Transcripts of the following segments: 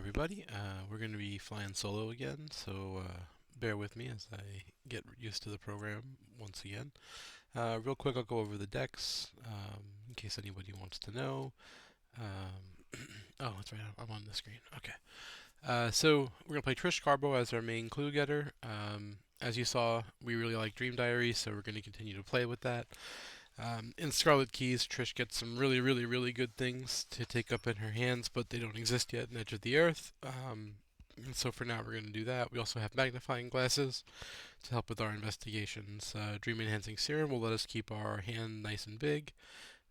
everybody. We're going to be flying solo again, so bear with me as I get used to the program once again. Real quick, I'll go over the decks in case anybody wants to know. Um, oh, that's right, I'm on the screen. Okay. So we're going to play Trish Carbo as our main clue getter. As you saw, we really like Dream Diary, so we're going to continue to play with that. In Scarlet Keys, Trish gets some really good things to take up in her hands, but they don't exist yet in Edge of the Earth. And so for now, we're going to do that. We also have magnifying glasses to help with our investigations. Dream Enhancing Serum will let us keep our hand nice and big.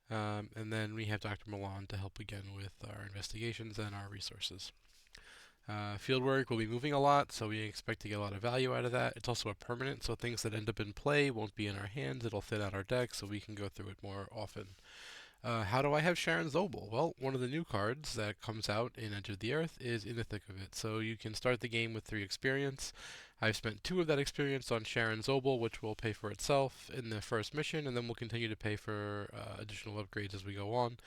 And then we have Dr. Milan to help again with our investigations and our resources. Fieldwork will be moving a lot, so we expect to get a lot of value out of that. It's also a permanent, so things that end up in play won't be in our hands. It'll thin out our deck, so we can go through it more often. How do I have Sharon Zobel? Well, one of the new cards that comes out in Edge of the Earth is In the Thick of It. So you can start the game with 3 experience. I've spent 2 of that experience on Sharon Zobel, which will pay for itself in the first mission, and then we'll continue to pay for additional upgrades as we go on.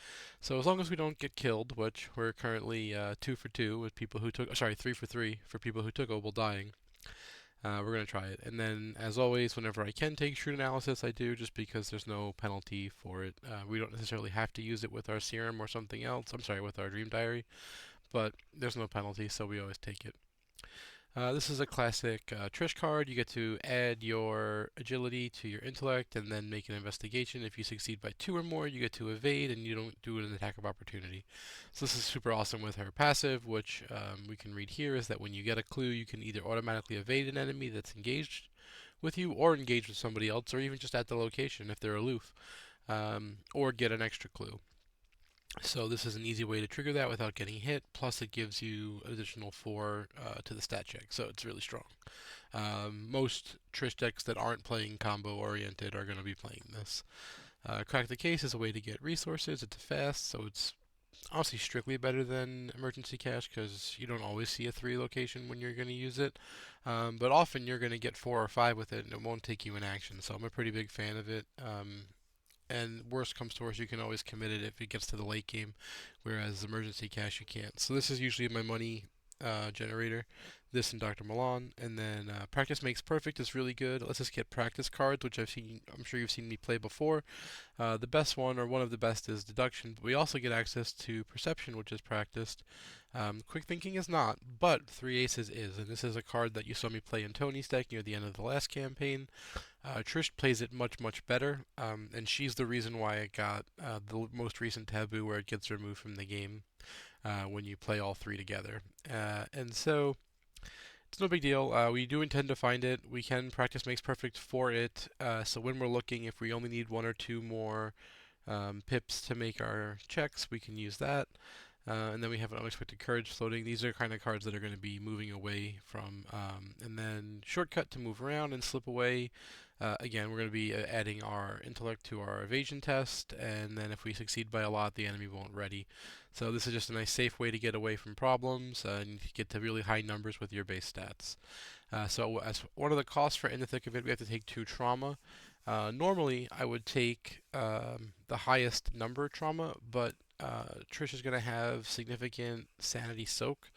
So as long as we don't get killed, which we're currently 2 for 2 with people who took, 3 for 3 for people who took Obel dying. We're going to try it. And then, as always, whenever I can take Shrewd Analysis, I do, just because there's no penalty for it. We don't necessarily have to use it with our Serum or something else. I'm sorry, with our Dream Diary. But there's no penalty, so we always take it. This is a classic Trish card. You get to add your agility to your intellect and then make an investigation. If you succeed by 2 or more, you get to evade and you don't do an attack of opportunity. So this is super awesome with her passive, which we can read here, is that when you get a clue, you can either automatically evade an enemy that's engaged with you or engage with somebody else, or even just at the location if they're aloof, or get an extra clue. So this is an easy way to trigger that without getting hit, plus it gives you additional 4 to the stat check, so it's really strong. Most Trish decks that aren't playing combo oriented are going to be playing this. Crack the Case is a way to get resources. It's fast, so it's honestly strictly better than Emergency Cash because you don't always see a 3 location when you're going to use it. But often you're going to get 4 or 5 with it and it won't take you in action, so I'm a pretty big fan of it. And worst comes to worst, you can always commit it if it gets to the late game, whereas emergency cash you can't. So this is usually my money generator. This and Dr. Milan, and then Practice Makes Perfect is really good. Let's just get practice cards, which I'm sure you've seen me play before. The best one, or one of the best, is Deduction, but we also get access to Perception, which is practiced. Quick Thinking is not, but Three Aces is, and this is a card that you saw me play in Tony's deck near the end of the last campaign. Trish plays it much better, and she's the reason why it got the most recent taboo where it gets removed from the game when you play all 3 together. And so it's no big deal. We do intend to find it. We can Practice Makes Perfect for it. So when we're looking, if we only need 1 or 2 more pips to make our checks, we can use that. And then we have an Unexpected Courage floating. These are kind of cards that are going to be moving away from. And then Shortcut to move around and slip away. Again, we're going to be adding our intellect to our evasion test, and then if we succeed by a lot, the enemy won't ready. So this is just a nice safe way to get away from problems and get to really high numbers with your base stats. So as one of the costs for In the Thick of It, we have to take 2 trauma. Normally, I would take the highest number trauma, but Trish is going to have significant sanity soak,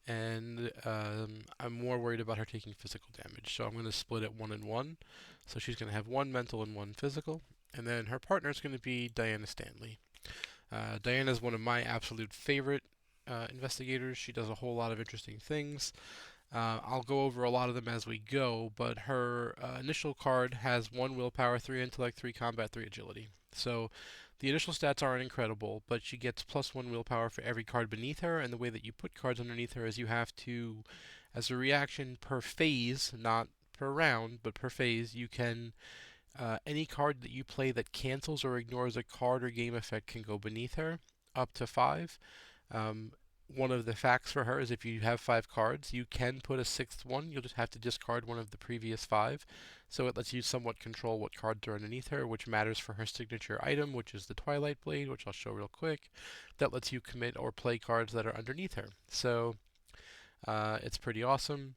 and I'm more worried about her taking physical damage. So I'm going to split it 1 and 1. So she's going to have 1 mental and 1 physical, and then her partner is going to be Diana Stanley. Diana is one of my absolute favorite investigators. She does a whole lot of interesting things. I'll go over a lot of them as we go, but her initial card has 1 willpower, 3 intellect, 3 combat, 3 agility. So the initial stats aren't incredible, but she gets +1 willpower for every card beneath her, and the way that you put cards underneath her is you have to, as a reaction per phase, not per round, but per phase, you can, any card that you play that cancels or ignores a card or game effect can go beneath her, up to 5. One of the facts for her is if you have 5 cards, you can put a 6th one. You'll just have to discard one of the previous 5. So it lets you somewhat control what cards are underneath her, which matters for her signature item, which is the Twilight Blade, which I'll show real quick. That lets you commit or play cards that are underneath her. So it's pretty awesome.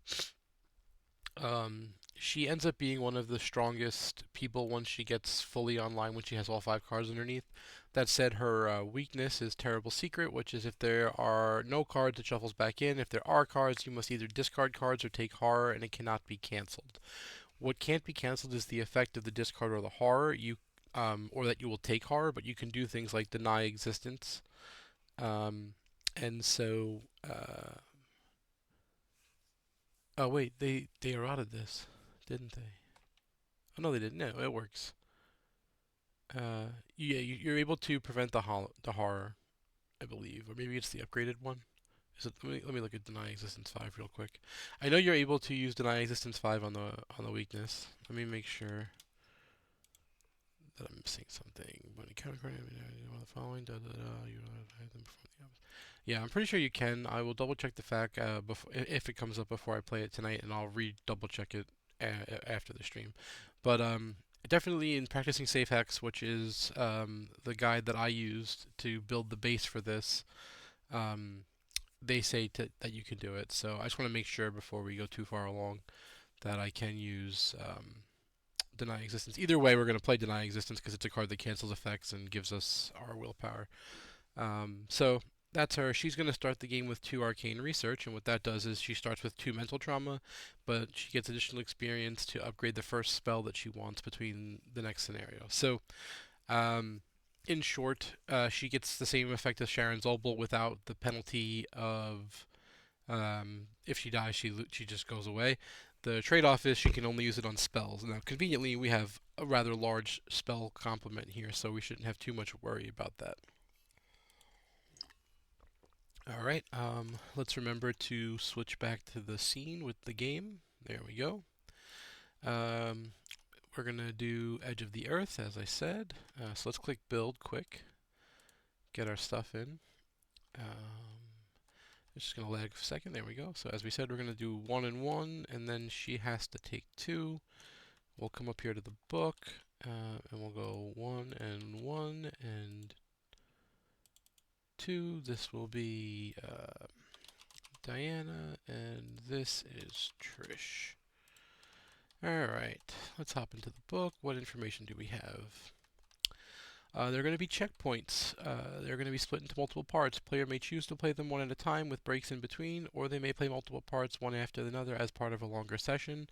she ends up being one of the strongest people once she gets fully online, when she has all 5 cards underneath. That said, her weakness is Terrible Secret, which is if there are no cards, it shuffles back in. If there are cards, you must either discard cards or take horror, and it cannot be canceled. What can't be canceled is the effect of the discard or the horror, or that you will take horror, but you can do things like deny existence. Um, and so, oh wait, they eroded this, didn't they? Oh no, they didn't. No, it works. Yeah, you're able to prevent the horror, I believe, or maybe it's the upgraded one. Is it? Let me look at Deny Existence 5 real quick. I know you're able to use Deny Existence 5 on the weakness. Let me make sure that I'm missing something. When you counter card, one of the following, you don't have them before the opposite. Yeah, I'm pretty sure you can. I will double check the fact before, if it comes up before I play it tonight, and I'll double check it after the stream. But definitely in practicing safe hex, which is the guide that I used to build the base for this, um, they say that you can do it. So I just want to make sure before we go too far along that I can use Deny Existence. Either way, we're going to play Deny Existence because it's a card that cancels effects and gives us our willpower. So that's her. She's going to start the game with 2 Arcane Research, and what that does is she starts with 2 Mental Trauma, but she gets additional experience to upgrade the first spell that she wants between the next scenario. So, in short, she gets the same effect as Sharon Zobel without the penalty of if she dies, she just goes away. The trade-off is she can only use it on spells. Now, conveniently, we have a rather large spell complement here, so we shouldn't have too much worry about that. All right, let's remember to switch back to the scene with the game. There we go. Um, we're gonna do Edge of the Earth, as I said. So let's click Build quick, get our stuff in. It's just gonna lag for a second. There we go. So as we said, we're gonna do 1 and 1, and then she has to take 2. We'll come up here to the book, and we'll go 1 and 1 and 2. This will be Diana, and this is Trish. Alright, let's hop into the book. What information do we have? They're going to be checkpoints. They're going to be split into multiple parts. Player may choose to play them one at a time with breaks in between, or they may play multiple parts one after another as part of a longer session.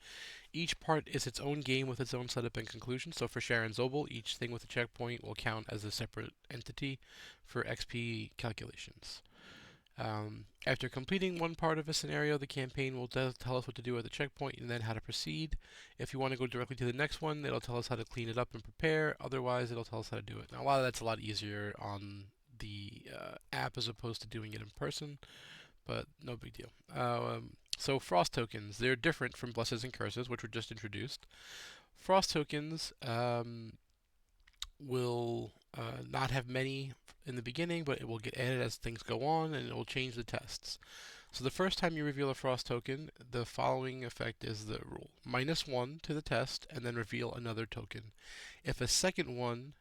Each part is its own game with its own setup and conclusion. So for Sharon Zobel, each thing with a checkpoint will count as a separate entity for XP calculations. After completing one part of a scenario, the campaign will tell us what to do at the checkpoint and then how to proceed. If you want to go directly to the next one, it'll tell us how to clean it up and prepare. Otherwise, it'll tell us how to do it. Now, a lot of that's a lot easier on the app as opposed to doing it in person, but no big deal. So Frost tokens, they're different from Blesses and Curses, which were just introduced. Frost tokens will not have many in the beginning, but it will get added as things go on, and it will change the tests. So the first time you reveal a Frost token, the following effect is the rule. -1 to the test, and then reveal another token. If a second one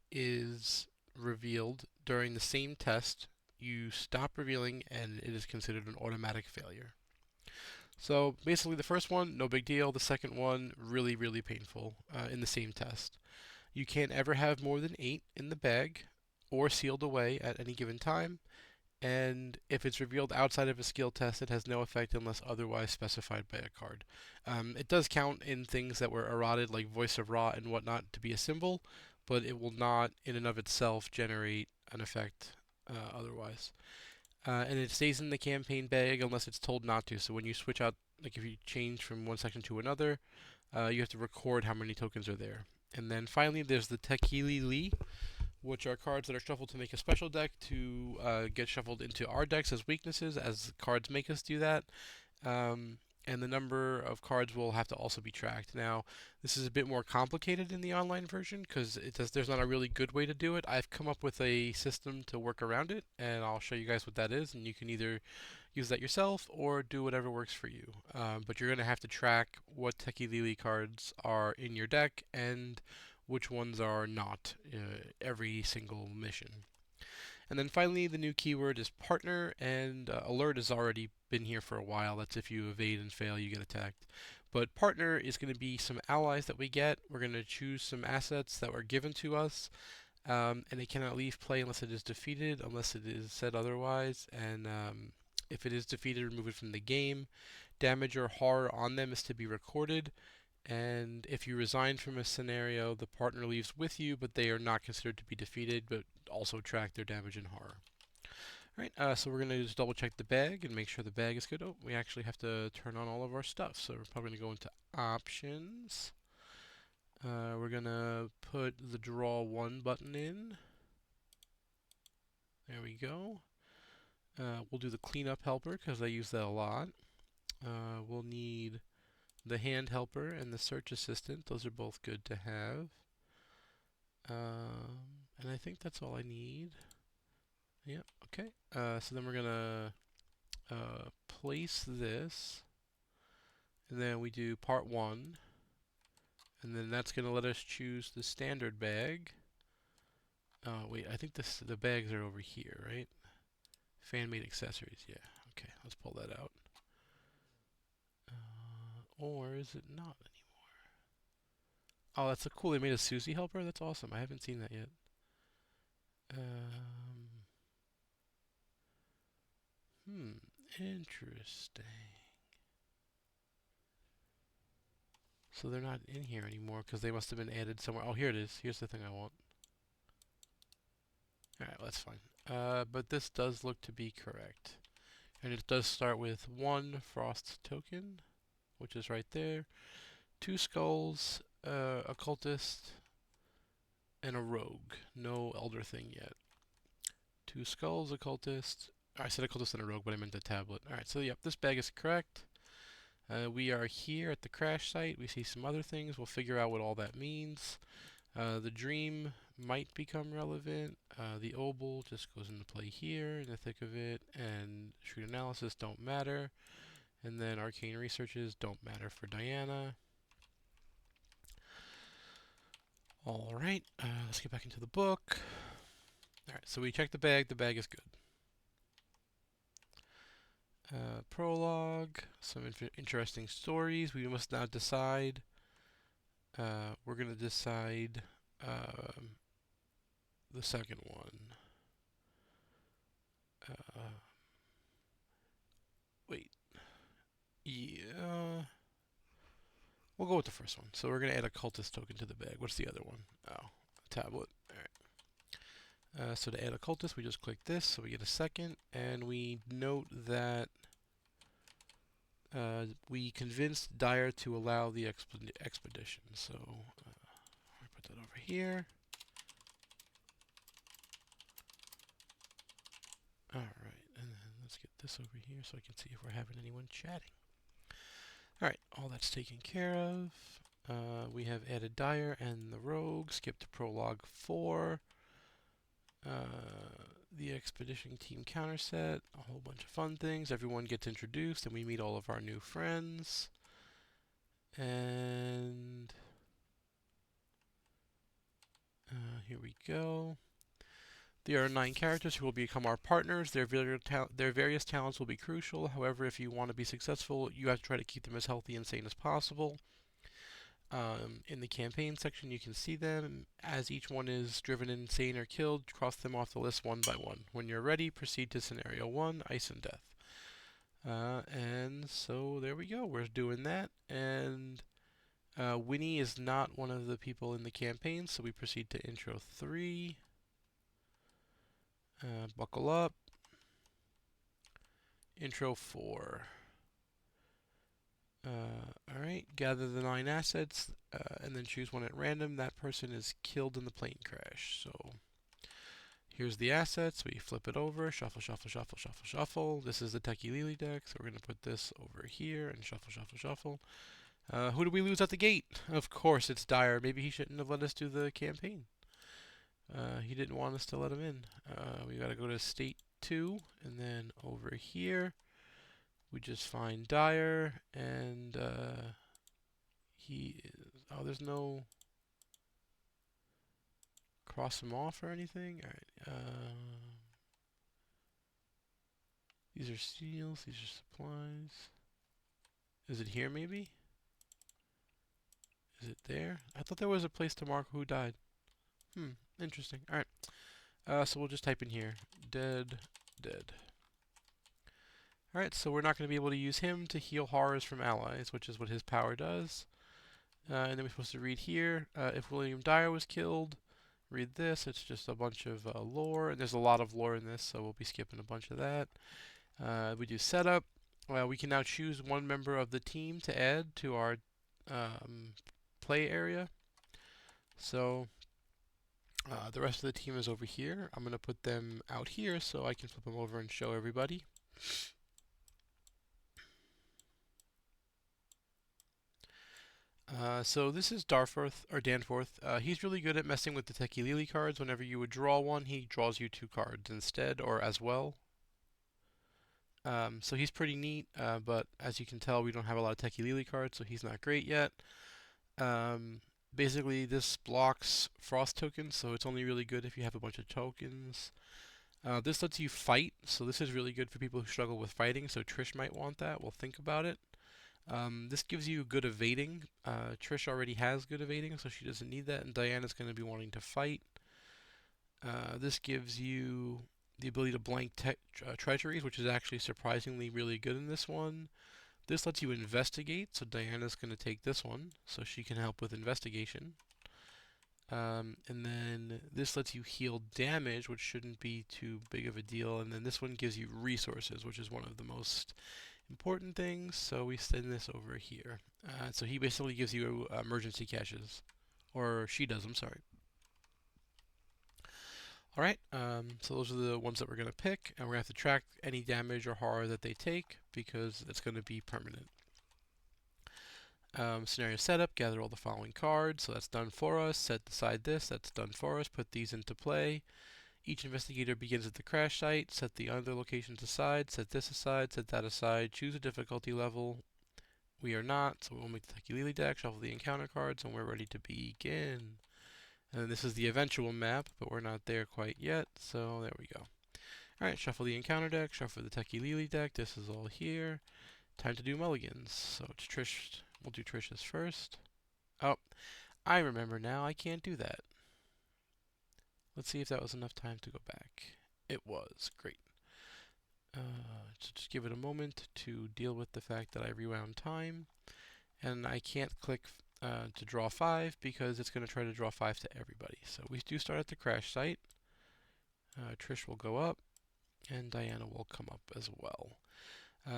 is revealed during the same test, you stop revealing, and it is considered an automatic failure. So basically the first one, no big deal. The second one, really, really painful in the same test. You can't ever have more than 8 in the bag or sealed away at any given time, and if it's revealed outside of a skill test, it has no effect unless otherwise specified by a card. It does count in things that were eroded, like Voice of Ra and whatnot, to be a symbol, but it will not, in and of itself, generate an effect otherwise. And it stays in the campaign bag unless it's told not to. So when you switch out, like if you change from one section to another, you have to record how many tokens are there. And then finally, there's the Tekili Li, which are cards that are shuffled to make a special deck to get shuffled into our decks as weaknesses, as cards make us do that. And the number of cards will have to also be tracked. Now, this is a bit more complicated in the online version because there's not a really good way to do it. I've come up with a system to work around it, and I'll show you guys what that is, and you can either use that yourself or do whatever works for you. But you're going to have to track what Teki Lili cards are in your deck and which ones are not every single mission. And then finally, the new keyword is partner, and alert has already been here for a while. That's if you evade and fail, you get attacked. But partner is going to be some allies that we get. We're going to choose some assets that were given to us, and it cannot leave play unless it is defeated, unless it is said otherwise. And if it is defeated, remove it from the game. Damage or horror on them is to be recorded. And if you resign from a scenario, the partner leaves with you, but they are not considered to be defeated, but also track their damage and horror. Alright, so we're going to just double check the bag and make sure the bag is good. Oh, we actually have to turn on all of our stuff, so we're probably going to go into options. We're going to put the draw 1 button in. There we go. We'll do the cleanup helper because I use that a lot. We'll need the hand helper and the search assistant. Those are both good to have. And I think that's all I need. Yep, okay. So then we're going to place this. And then we do part 1. And then that's going to let us choose the standard bag. Wait, I think the bags are over here, right? Fan-made accessories, yeah. Okay, let's pull that out. Or is it not anymore? Oh, that's so cool. They made a Susie helper? That's awesome. I haven't seen that yet. Interesting. So they're not in here anymore because they must have been added somewhere. Oh, here it is. Here's the thing I want. Alright, well, that's fine. But this does look to be correct. And it does start with 1 frost token, which is right there. 2 skulls, occultist, and a rogue. No elder thing yet. 2 skulls, occultist. I said occultist and a rogue, but I meant the tablet. Alright, so yep, this bag is correct. We are here at the crash site. We see some other things. We'll figure out what all that means. The dream might become relevant. The obol just goes into play here in the thick of it. And shrewd analysis don't matter. And then arcane researches don't matter for Diana. Alright, let's get back into the book. Alright, so we checked the bag. The bag is good. Prologue, some interesting stories. We must now decide. We're going to decide the second one. Wait. Yeah. We'll go with the first one. So we're going to add a cultist token to the bag. What's the other one? Oh, tablet. Alright. So to add a cultist, we just click this, so we get a second, and we note that we convinced Dyer to allow the expedition. So I put that over here. Alright, and then let's get this over here so I can see if we're having anyone chatting. Alright, all that's taken care of. We have added Dyer and the Rogue. Skip to Prologue 4. The Expedition Team counter set. A whole bunch of fun things. Everyone gets introduced and we meet all of our new friends. And here we go. There are 9 characters who will become our partners. Their various talents will be crucial. However, if you want to be successful, you have to try to keep them as healthy and sane as possible. In the campaign section, you can see them. As each one is driven insane or killed, cross them off the list one by one. When you're ready, proceed to Scenario 1, Ice and Death. And so there we go. We're doing that. And Winnie is not one of the people in the campaign, so we proceed to Intro 3. Buckle up. Intro 4. Alright, gather the 9 assets, and then choose one at random. That person is killed in the plane crash. So, here's the assets. We flip it over, shuffle, shuffle, shuffle, shuffle, shuffle. This is the Techie Lily deck, so we're going to put this over here and shuffle, shuffle, shuffle. Who do we lose at the gate? Of course, it's Dyer. Maybe he shouldn't have let us do the campaign. He didn't want us to let him in. We got to go to State 2, and then over here. We just find Dyer, and he is, oh, there's no cross him off or anything. All right. These are seals, these are supplies. Is it here maybe? Is it there? I thought there was a place to mark who died. Interesting. Alright. So we'll just type in here. Dead, dead. Alright, so we're not going to be able to use him to heal horrors from allies, which is what his power does. And then we're supposed to read here, if William Dyer was killed, read this. It's just a bunch of lore, and there's a lot of lore in this, so we'll be skipping a bunch of that. We do setup. We can now choose one member of the team to add to our play area. So the rest of the team is over here. I'm going to put them out here so I can flip them over and show everybody. So this is Darforth, or Danforth. He's really good at messing with the Techie Lily cards. Whenever you would draw one, he draws you 2 cards instead, or as well. So he's pretty neat, but as you can tell, we don't have a lot of Techie Lily cards, so he's not great yet. Basically, this blocks frost tokens, so it's only really good if you have a bunch of tokens. This lets you fight, so this is really good for people who struggle with fighting, so Trish might want that. We'll think about it. This gives you good evading. Trish already has good evading, so she doesn't need that, and Diana's going to be wanting to fight. This gives you the ability to blank treasuries, which is actually surprisingly really good in this one. This lets you investigate, so Diana's going to take this one, so she can help with investigation. And then this lets you heal damage, which shouldn't be too big of a deal. And then this one gives you resources, which is one of the most important things, so we send this over here. So he basically gives you emergency caches. Or she does, I'm sorry. Alright, so those are the ones that we're going to pick, and we're going to have to track any damage or horror that they take, because it's going to be permanent. Scenario setup, gather all the following cards, so that's done for us. Set aside this, that's done for us. Put these into play. Each investigator begins at the crash site. Set the other locations aside. Set this aside. Set that aside. Choose a difficulty level. We are not, so we'll make the Techie Lily deck, shuffle the encounter cards, and we're ready to begin. And this is the eventual map, but we're not there quite yet, so there we go. Alright, shuffle the encounter deck, shuffle the Techie Lily deck. This is all here. Time to do mulligans. So it's Trish. We'll do Trish's first. Oh, I remember now. I can't do that. Let's see if that was enough time to go back. It was. Great. So just give it a moment to deal with the fact that I rewound time. And I can't click to draw 5 because it's going to try to draw 5 to everybody. So we do start at the crash site. Trish will go up, and Diana will come up as well.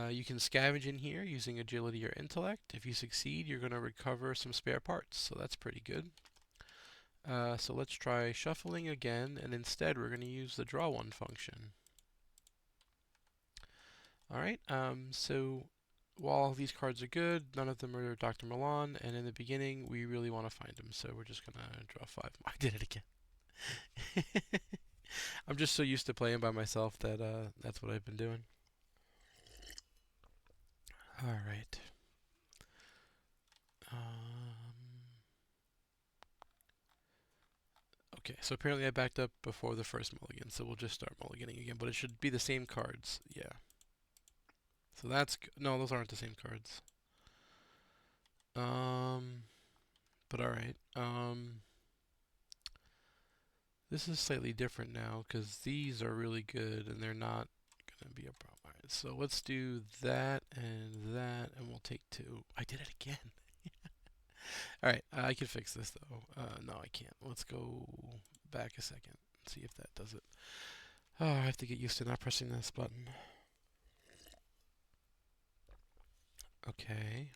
You can scavenge in here using agility or intellect. If you succeed, you're going to recover some spare parts, so that's pretty good. So let's try shuffling again, and instead we're going to use the draw 1 function. Alright, so while these cards are good, none of them are Dr. Milan, and in the beginning we really want to find them, so we're just going to draw 5. I did it again. I'm just so used to playing by myself that that's what I've been doing. Alright. Okay, so apparently I backed up before the first mulligan, so we'll just start mulliganing again, but it should be the same cards. Yeah. So that's good. No, those aren't the same cards. But alright. This is slightly different now, because these are really good, and they're not going to be a problem. Alright, so let's do that, and we'll take 2. I did it again. Alright, I can fix this, though. No, I can't. Let's go back a second and see if that does it. Oh, I have to get used to not pressing this button. Okay.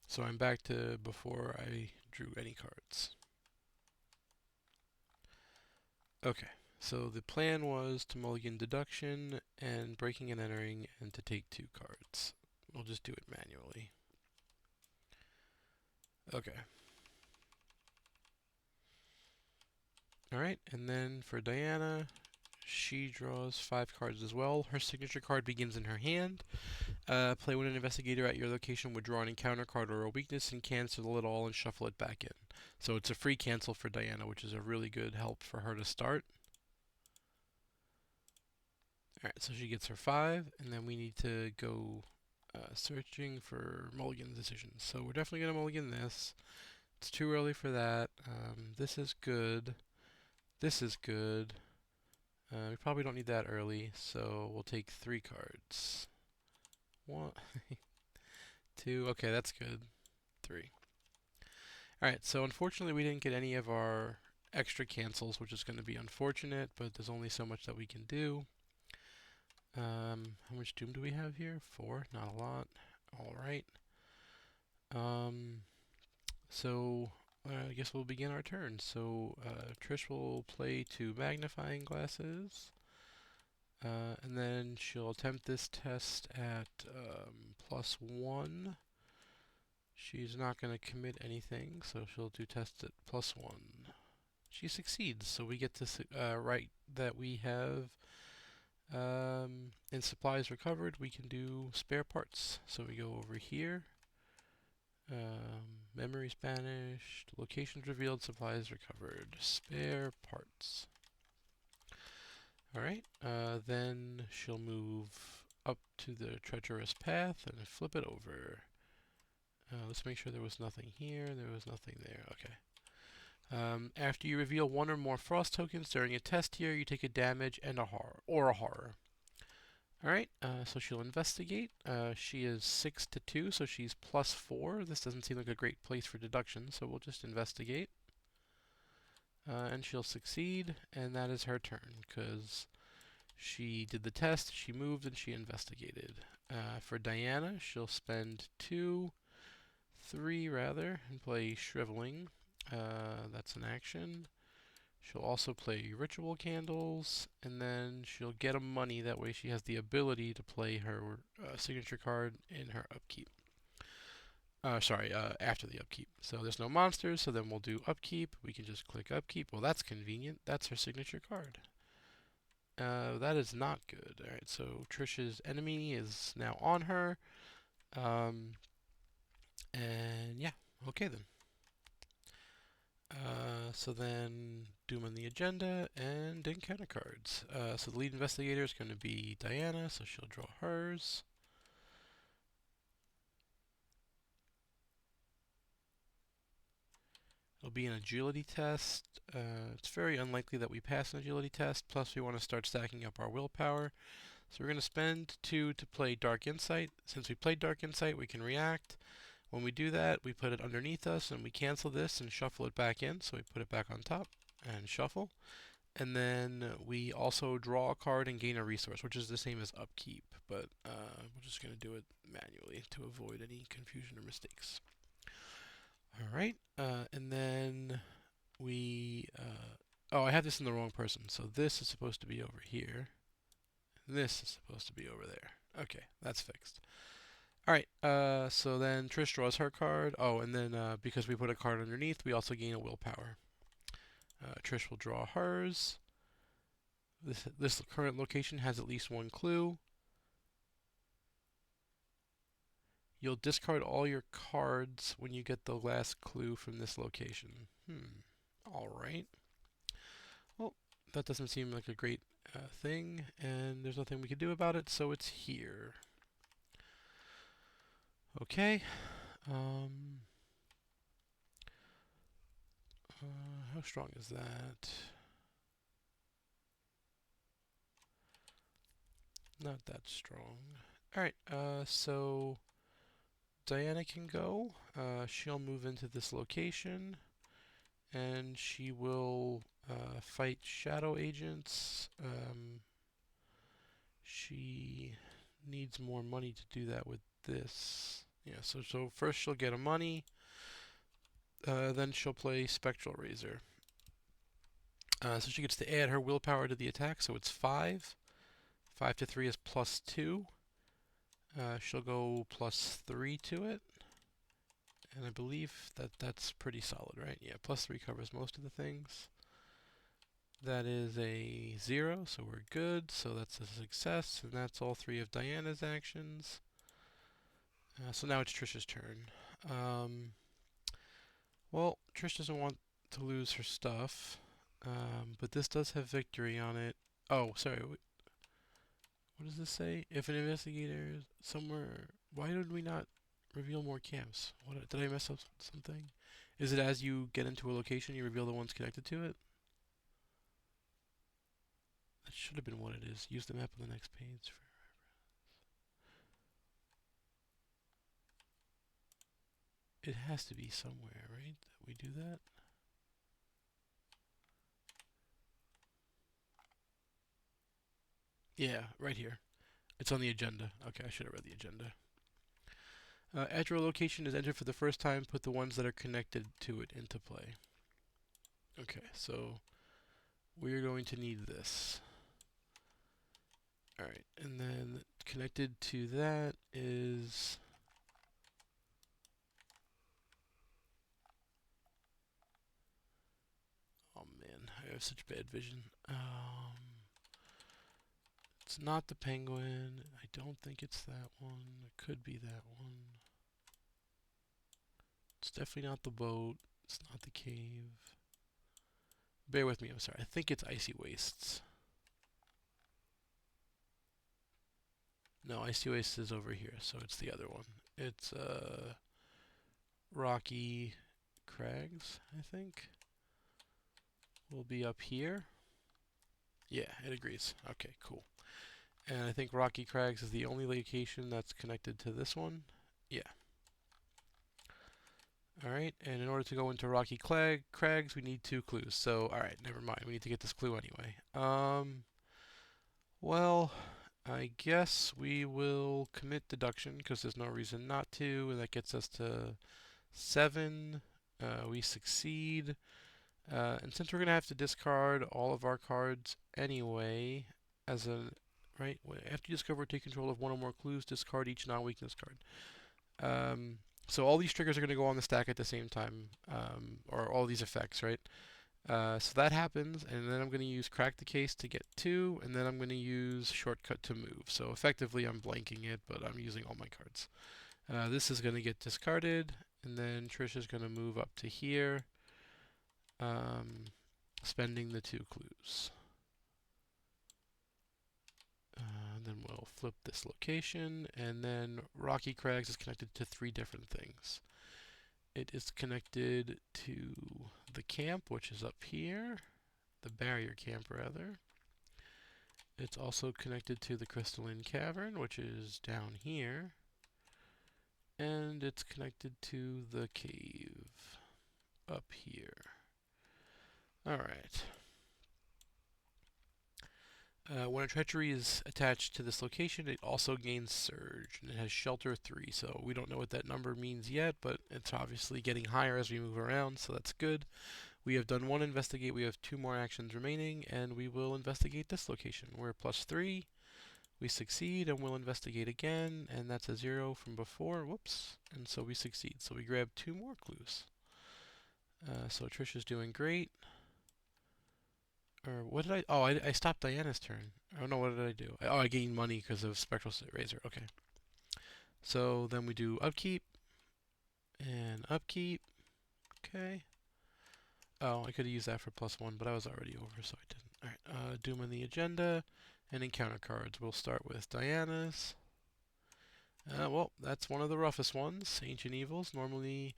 So I'm back to before I drew any cards. Okay, so the plan was to mulligan deduction and breaking and entering and to take 2 cards. We'll just do it manually. Okay. Alright, and then for Diana, she draws 5 cards as well. Her signature card begins in her hand. Play when an investigator at your location would draw an encounter card or a weakness and cancel it all and shuffle it back in. So it's a free cancel for Diana, which is a really good help for her to start. Alright, so she gets her 5, and then we need to go searching for mulligan decisions. So we're definitely going to mulligan this. It's too early for that. This is good. This is good. We probably don't need that early, so we'll take 3 cards. 1, 2, okay, that's good. 3. Alright, so unfortunately we didn't get any of our extra cancels, which is going to be unfortunate, but there's only so much that we can do. How much doom do we have here? 4, not a lot. Alright. So I guess we'll begin our turn. So Trish will play 2 magnifying glasses. And then she'll attempt this test at +1. She's not going to commit anything, so she'll do tests at +1. She succeeds, so we get to write that we have in supplies recovered, we can do spare parts. So we go over here. Memories banished, locations revealed, supplies recovered, spare parts. Alright, then she'll move up to the treacherous path and flip it over. Let's make sure there was nothing here, there was nothing there, okay. After you reveal 1 or more frost tokens during a test here, you take a damage and a horror. Alright, so she'll investigate. She is 6 to 2, so she's +4. This doesn't seem like a great place for deduction, so we'll just investigate. And she'll succeed, and that is her turn, because she did the test, she moved, and she investigated. For Diana, she'll spend 3 rather, and play Shriveling. That's an action. She'll also play Ritual Candles, and then she'll get a money. That way she has the ability to play her signature card in her upkeep. After the upkeep. So there's no monsters, so then we'll do upkeep. We can just click upkeep. Well, that's convenient. That's her signature card. That is not good. Alright, so Trish's enemy is now on her. And yeah, okay then. So then Doom on the agenda and encounter cards. So the lead investigator is going to be Diana, so she'll draw hers. It'll be an agility test. It's very unlikely that we pass an agility test, plus we want to start stacking up our willpower. So we're going to spend 2 to play Dark Insight. Since we played Dark Insight, we can react. When we do that, we put it underneath us and we cancel this and shuffle it back in. So we put it back on top and shuffle. And then we also draw a card and gain a resource, which is the same as upkeep, but we're just going to do it manually to avoid any confusion or mistakes. Alright, and then we... oh, I have this in the wrong person, so this is supposed to be over here. This is supposed to be over there. Okay, that's fixed. Alright, so then Trish draws her card. Oh, and then because we put a card underneath, we also gain a willpower. Trish will draw hers. This current location has at least 1 clue. You'll discard all your cards when you get the last clue from this location. Alright. Well, that doesn't seem like a great thing, and there's nothing we can do about it, so it's here. Okay. How strong is that? Not that strong. Alright, so Diana can go. She'll move into this location, and she will fight shadow agents. She needs more money to do that with this. Yeah, so first she'll get a money, then she'll play Spectral Razor. So she gets to add her willpower to the attack, so it's 5. 5 to 3 is +2. She'll go +3 to it. And I believe that's pretty solid, right? Yeah, +3 covers most of the things. That is a 0, so we're good. So that's a success, and that's all 3 of Diana's actions. So now it's Trish's turn. Well, Trish doesn't want to lose her stuff, but this does have victory on it. Oh, sorry. What does this say? If an investigator is somewhere, why did we not reveal more camps? What did I mess up something? Is it as you get into a location, you reveal the ones connected to it? That should have been what it is. Use the map on the next page. It has to be somewhere, right? That we do that. Yeah, right here. It's on the agenda. Okay, I should have read the agenda. After a location is entered for the first time, put the ones that are connected to it into play. Okay, so we're going to need this. Alright, and then connected to that is... Oh man, I have such bad vision. It's not the penguin. I don't think it's that one. It could be that one. It's definitely not the boat. It's not the cave. Bear with me, I'm sorry. I think it's Icy Wastes. No, Icy Wastes is over here, so it's the other one. It's Rocky Crags, I think. Will be up here. Yeah, it agrees. Okay, cool. And I think Rocky Crags is the only location that's connected to this one. Yeah. Alright, and in order to go into Rocky Crags, we need 2 clues. So, alright, never mind. We need to get this clue anyway. Well, I guess we will commit deduction because there's no reason not to, and that gets us to 7. We succeed. And since we're going to have to discard all of our cards anyway, as a right, after you discover or take control of one or more clues, discard each non-weakness card. So all these triggers are going to go on the stack at the same time, or all these effects, right? So that happens, and then I'm going to use Crack the Case to get 2, and then I'm going to use Shortcut to move. So effectively I'm blanking it, but I'm using all my cards. This is going to get discarded, and then Trish is going to move up to here, spending the 2 clues. Then we'll flip this location, and then Rocky Crags is connected to 3 different things. It is connected to the camp, which is up here, the barrier camp rather. It's also connected to the crystalline cavern, which is down here. And it's connected to the cave up here. Alright. When a treachery is attached to this location, it also gains Surge, and it has Shelter 3, so we don't know what that number means yet, but it's obviously getting higher as we move around, so that's good. We have done 1 investigate, we have 2 more actions remaining, and we will investigate this location. We're +3, we succeed, and we'll investigate again, and that's a 0 from before, whoops, and so we succeed. So we grab 2 more clues. So Trish is doing great. Or what did I... Oh, I stopped Diana's turn. Oh no, what did I do? I gained money because of Spectral Razor. Okay. So then we do upkeep. And upkeep. Okay. Oh, I could have used that for +1, but I was already over, so I didn't. Alright, Doom on the agenda. And encounter cards. We'll start with Diana's. Well, that's one of the roughest ones. Ancient Evils. Normally,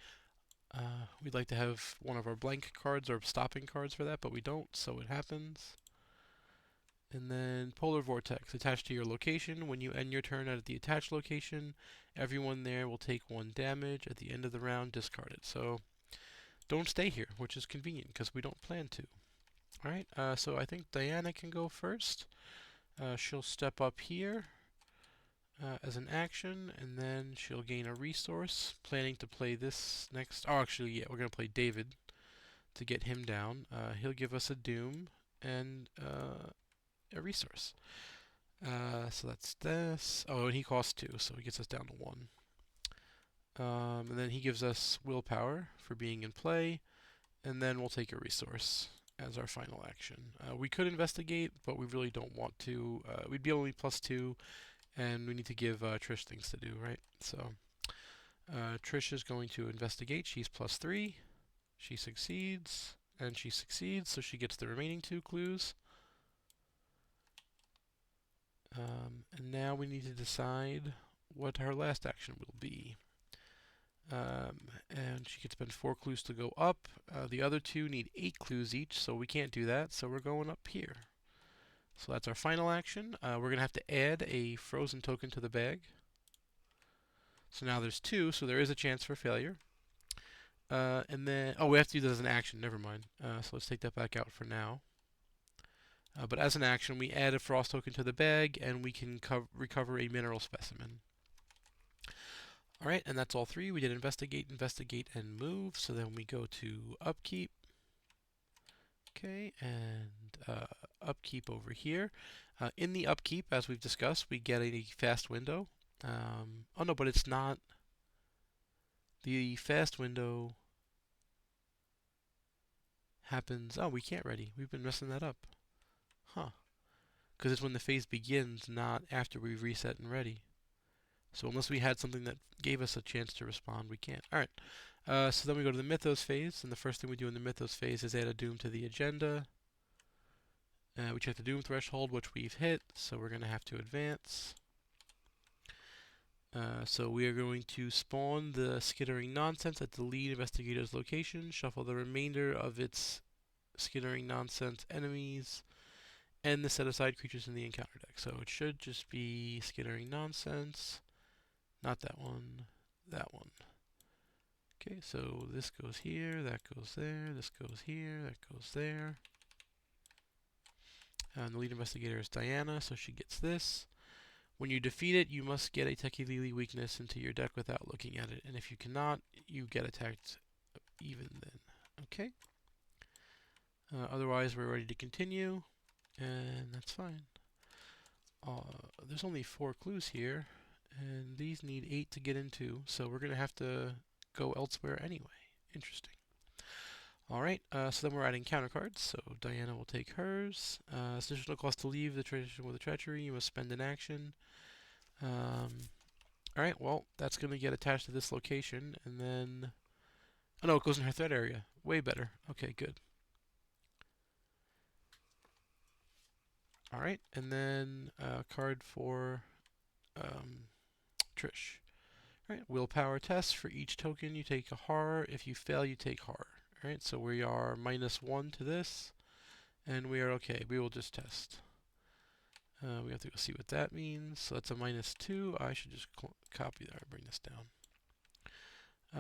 we'd like to have one of our blank cards or stopping cards for that, but we don't, so it happens. And then Polar Vortex, attached to your location. When you end your turn at the attached location, everyone there will take 1 damage. At the end of the round, discard it. So don't stay here, which is convenient because we don't plan to. Alright, so I think Diana can go first. She'll step up here as an action, and then she'll gain a resource. Planning to play this next. Oh, actually, yeah, we're going to play David to get him down. He'll give us a Doom and a resource. So that's this. Oh, and he costs 2, so he gets us down to 1. And then he gives us willpower for being in play, and then we'll take a resource as our final action. We could investigate, but we really don't want to. We'd be only +2, and we need to give Trish things to do, right? So Trish is going to investigate. She's +3. She succeeds, and she succeeds, so she gets the remaining 2 clues. And now we need to decide what her last action will be. And she can spend 4 clues to go up. The other two need 8 clues each, so we can't do that, so we're going up here. So that's our final action. We're going to have to add a frozen token to the bag. So now there's 2, so there is a chance for failure. And then, oh, we have to do this as an action, never mind. So let's take that back out for now. But as an action, we add a frost token to the bag, and we can recover a mineral specimen. Alright, and that's all 3. We did investigate, investigate, and move. So then we go to upkeep. Okay, and upkeep over here. In the upkeep, as we've discussed, we get a fast window. Oh no, but it's not. The fast window happens. Oh, we can't ready. We've been messing that up. Huh. Because it's when the phase begins, not after we reset and ready. So unless we had something that gave us a chance to respond, we can't. Alright. So then we go to the Mythos phase, and the first thing we do in the Mythos phase is add a Doom to the agenda. We check the Doom threshold, which we've hit, so we're going to have to advance. So we are going to spawn the Skittering Nonsense at the lead investigator's location, shuffle the remainder of its Skittering Nonsense enemies, and the set-aside creatures in the encounter deck. So it should just be Skittering Nonsense, not that one, that one. Okay, so this goes here, that goes there, this goes here, that goes there. And the lead investigator is Diana, so she gets this. When you defeat it, you must get a Tekilili weakness into your deck without looking at it, and if you cannot, you get attacked even then. Okay? Otherwise, we're ready to continue, and that's fine. There's only 4 clues here, and these need 8 to get into, so we're going to have to go elsewhere anyway. Interesting. Alright, so then we're adding counter cards, so Diana will take hers. Additional cost to leave the tradition with a treachery, you must spend an action. Alright, well, that's going to get attached to this location, and then... Oh no, it goes in her threat area. Way better. Okay, good. Alright, and then a card for Trish. Alright, willpower test. For each token, you take a horror. If you fail, you take horror. Alright, so we are -1 to this, and we are okay. We will just test. We have to go see what that means. So that's a -2. I should just copy that and bring this down.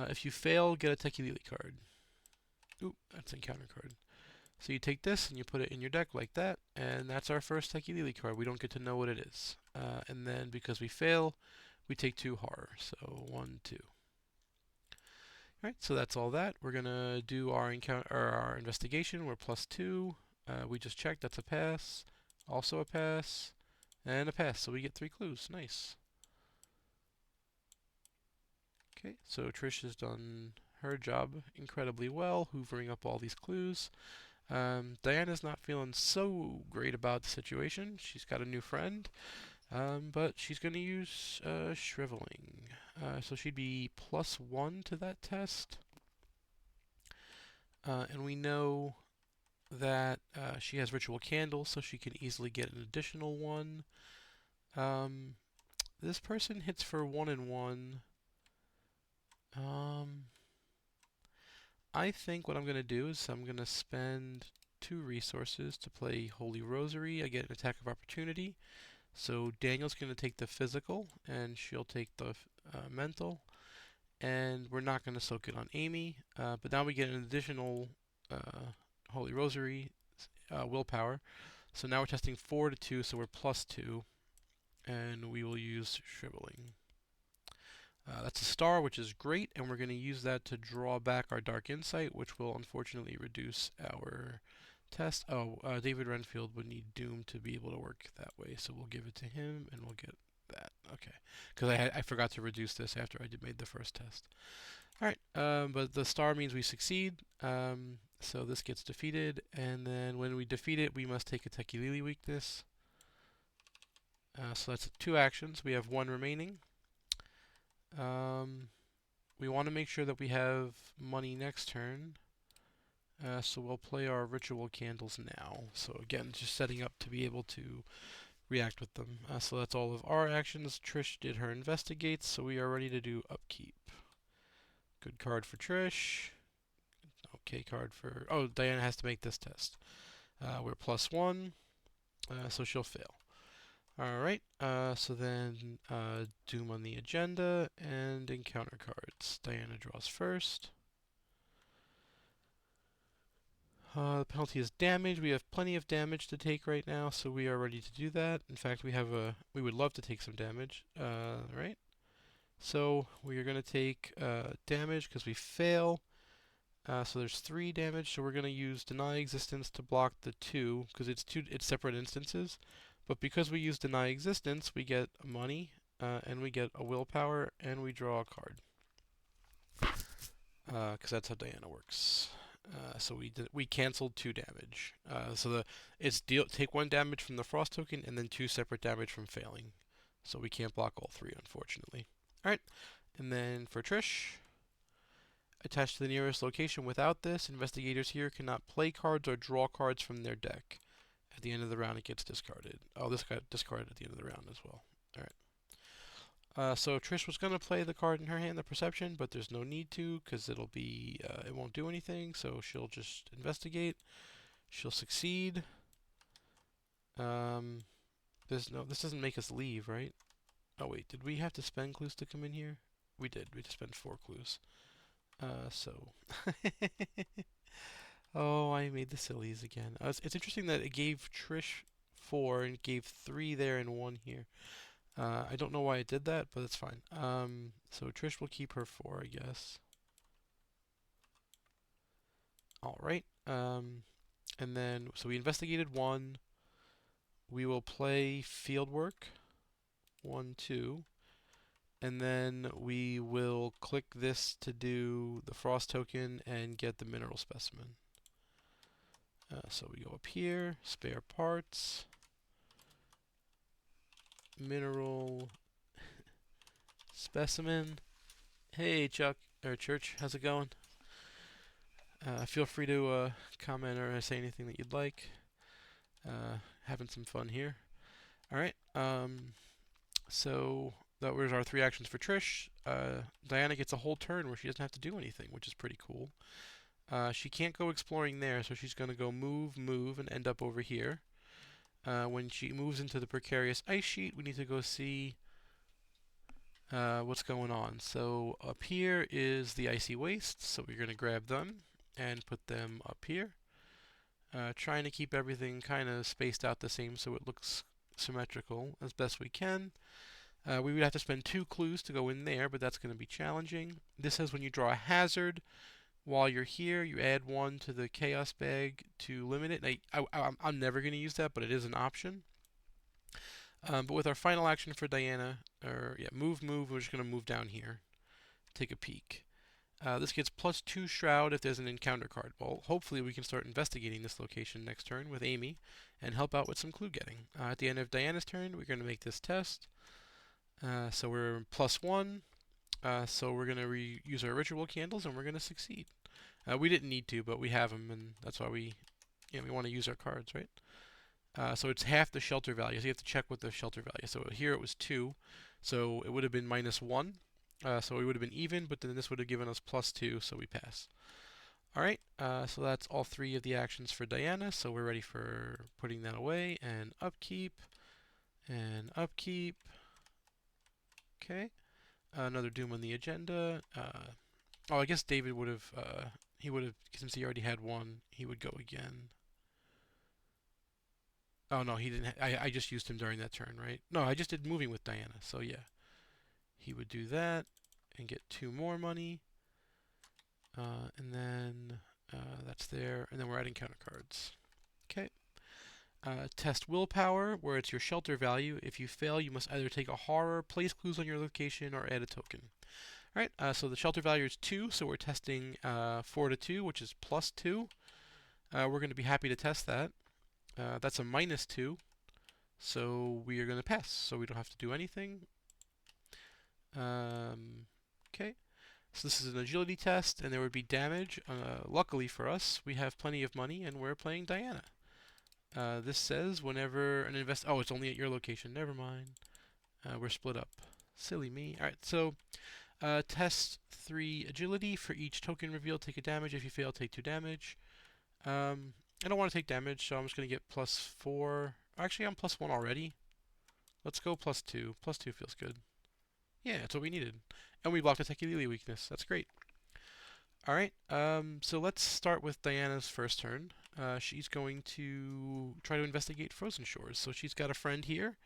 If you fail, get a Tekilili card. Oop, that's an encounter card. So you take this and you put it in your deck like that, and that's our first Tekilili card. We don't get to know what it is. And then because we fail, we take 2 horror. So 1, 2. Alright, so that's all that. We're gonna do our our investigation. We're +2. We just checked. That's a pass. Also a pass. And a pass. So we get 3 clues. Nice. Okay, so Trish has done her job incredibly well, hoovering up all these clues. Diana's not feeling so great about the situation. She's got a new friend, but she's going to use Shriveling. So she'd be +1 to that test. And we know that she has Ritual Candle, so she can easily get an additional one. This person hits for 1 and 1. I think what I'm going to do is I'm going to spend 2 resources to play Holy Rosary. I get an attack of opportunity. So Daniel's going to take the physical, and she'll take the mental. And we're not going to soak it on Amy. But now we get an additional Holy Rosary willpower. So now we're testing 4 to 2, so we're +2. And we will use Shriveling. That's a star, which is great, and we're going to use that to draw back our Dark Insight, which will unfortunately reduce our test. Oh, David Renfield would need Doom to be able to work that way, so we'll give it to him, and we'll get that. Okay, because I forgot to reduce this after I made the first test. Alright, but the star means we succeed, so this gets defeated, and then when we defeat it, we must take a Tekilili weakness. So that's 2 actions. We have 1 remaining. We want to make sure that we have money next turn. So we'll play our Ritual Candles now. So again, just setting up to be able to react with them. So that's all of our actions. Trish did her investigates, so we are ready to do upkeep. Good card for Trish. Okay card for... Oh, Diana has to make this test. We're +1, so she'll fail. Alright, so then Doom on the agenda and encounter cards. Diana draws first. The penalty is damage. We have plenty of damage to take right now, so we are ready to do that. In fact, we would love to take some damage. Right? So we are going to take damage because we fail. So there's 3 damage. So we're going to use Deny Existence to block the 2 because it's separate instances. But because we use Deny Existence, we get money and we get a willpower and we draw a card. Because that's how Diana works. So we canceled 2 damage. So it's take 1 damage from the frost token and then 2 separate damage from failing. So we can't block all 3, unfortunately. All right, and then for Trish, attached to the nearest location. Without this, investigators here cannot play cards or draw cards from their deck. At the end of the round, it gets discarded. Oh, this got discarded at the end of the round as well. All right. So Trish was going to play the card in her hand, the Perception, but there's no need to because it won't do anything. So she'll just investigate. She'll succeed. This doesn't make us leave, right? Oh wait, did we have to spend clues to come in here? We did. We had to spend 4 clues. So. Oh, I made the sillies again. It's interesting that it gave Trish 4 and gave 3 there and 1 here. I don't know why it did that, but it's fine. So Trish will keep her 4, I guess. Alright. And then, so we investigated 1. We will play Fieldwork. 1, 2. And then we will click this to do the Frost token and get the Mineral Specimen. So we go up here, Spare Parts. Mineral Specimen. Hey Chuck, or Church, how's it going? Feel free to comment or say anything that you'd like. Having some fun here. Alright, so that was our 3 actions for Trish. Diana gets a whole turn where she doesn't have to do anything, which is pretty cool. She can't go exploring there, so she's going to go move, and end up over here. When she moves into the Precarious Ice Sheet, we need to go see what's going on. So up here is the Icy Wastes, so we're going to grab them and put them up here. Trying to keep everything kind of spaced out the same so it looks symmetrical as best we can. We would have to spend 2 clues to go in there, but that's going to be challenging. This says when you draw a hazard, while you're here, you add 1 to the Chaos Bag to limit it. I'm never going to use that, but it is an option. But with our final action for Diana, move, we're just going to move down here. Take a peek. This gets +2 Shroud if there's an encounter card. Well, hopefully we can start investigating this location next turn with Amy and help out with some clue getting. At the end of Diana's turn, we're going to make this test. So we're +1. So we're going to use our ritual candles and we're going to succeed. We didn't need to, but we have them, and that's why we want to use our cards, right? So it's half the shelter value, so you have to check with the shelter value. So here it was 2, so it would have been -1. So we would have been even, but then this would have given us +2, so we pass. Alright, so that's all 3 of the actions for Diana, so we're ready for putting that away, and upkeep, and upkeep. Okay, another Doom on the agenda. Oh, I guess David would have, since he already had 1, he would go again. Oh no, he didn't. I just used him during that turn, right? No, I just did moving with Diana, so yeah. He would do that and get 2 more money. And then that's there, and then we're adding counter cards. Okay. Test willpower, where it's your shelter value. If you fail, you must either take a horror, place clues on your location, or add a token. Alright, so the shelter value is 2, so we're testing 4 to 2, which is +2. We're going to be happy to test that. That's a -2, so we are going to pass, so we don't have to do anything. Okay, so this is an agility test, and there would be damage. Luckily for us, we have plenty of money, and we're playing Diana. This says whenever an oh, it's only at your location. Never mind. We're split up. Silly me. Alright, so test 3 agility. For each token revealed, take a damage. If you fail, take 2 damage. I don't want to take damage, so I'm just going to get +4. Actually, I'm +1 already. Let's go +2. +2 feels good. Yeah, that's what we needed. And we blocked a Tekulili weakness. That's great. Alright, so let's start with Diana's first turn. She's going to try to investigate Frozen Shores. So she's got a friend here.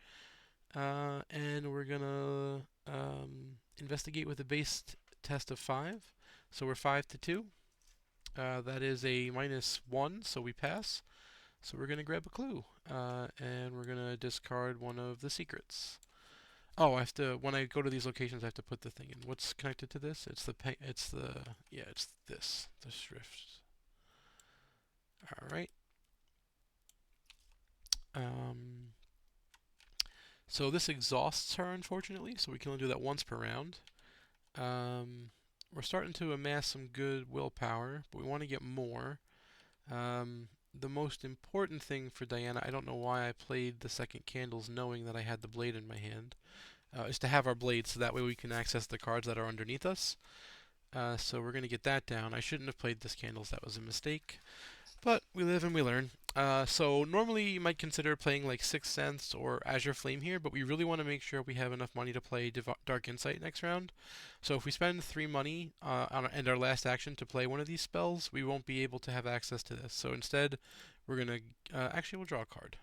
And we're gonna investigate with a base test of 5. So we're 5 to 2. That is a -1, so we pass. So we're gonna grab a clue, and we're gonna discard one of the secrets. Oh, I have to. When I go to these locations, I have to put the thing in. What's connected to this? It's the. Yeah, it's this. The shrift. All right. So this exhausts her, unfortunately. So we can only do that once per round. We're starting to amass some good willpower, but we want to get more. The most important thing for Diana, I don't know why I played the second candles knowing that I had the blade in my hand, is to have our blade so that way we can access the cards that are underneath us. So we're going to get that down. I shouldn't have played this candles, that was a mistake. But we live and we learn. So normally you might consider playing like Sixth Sense or Azure Flame here, but we really want to make sure we have enough money to play Dark Insight next round. So if we spend 3 money and our last action to play one of these spells, we won't be able to have access to this. So instead, we're gonna actually we'll draw a card.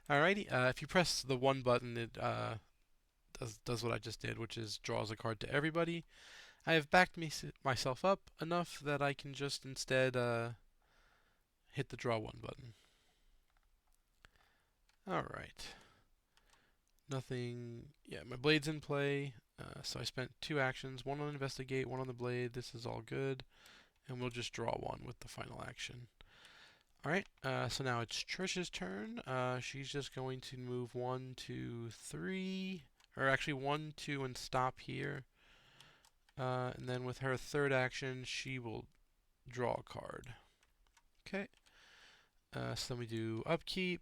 Alrighty. If you press the 1 button, it does what I just did, which is draws a card to everybody. I have backed myself up enough that I can just instead hit the draw 1 button. Alright. Nothing. Yeah, my blade's in play. So I spent 2 actions, 1 on investigate, 1 on the blade. This is all good. And we'll just draw 1 with the final action. Alright, so now it's Trish's turn. She's just going to move 1, 2, 3. Or actually 1, 2, and stop here. And then with her third action, she will draw a card. Okay. So then we do upkeep.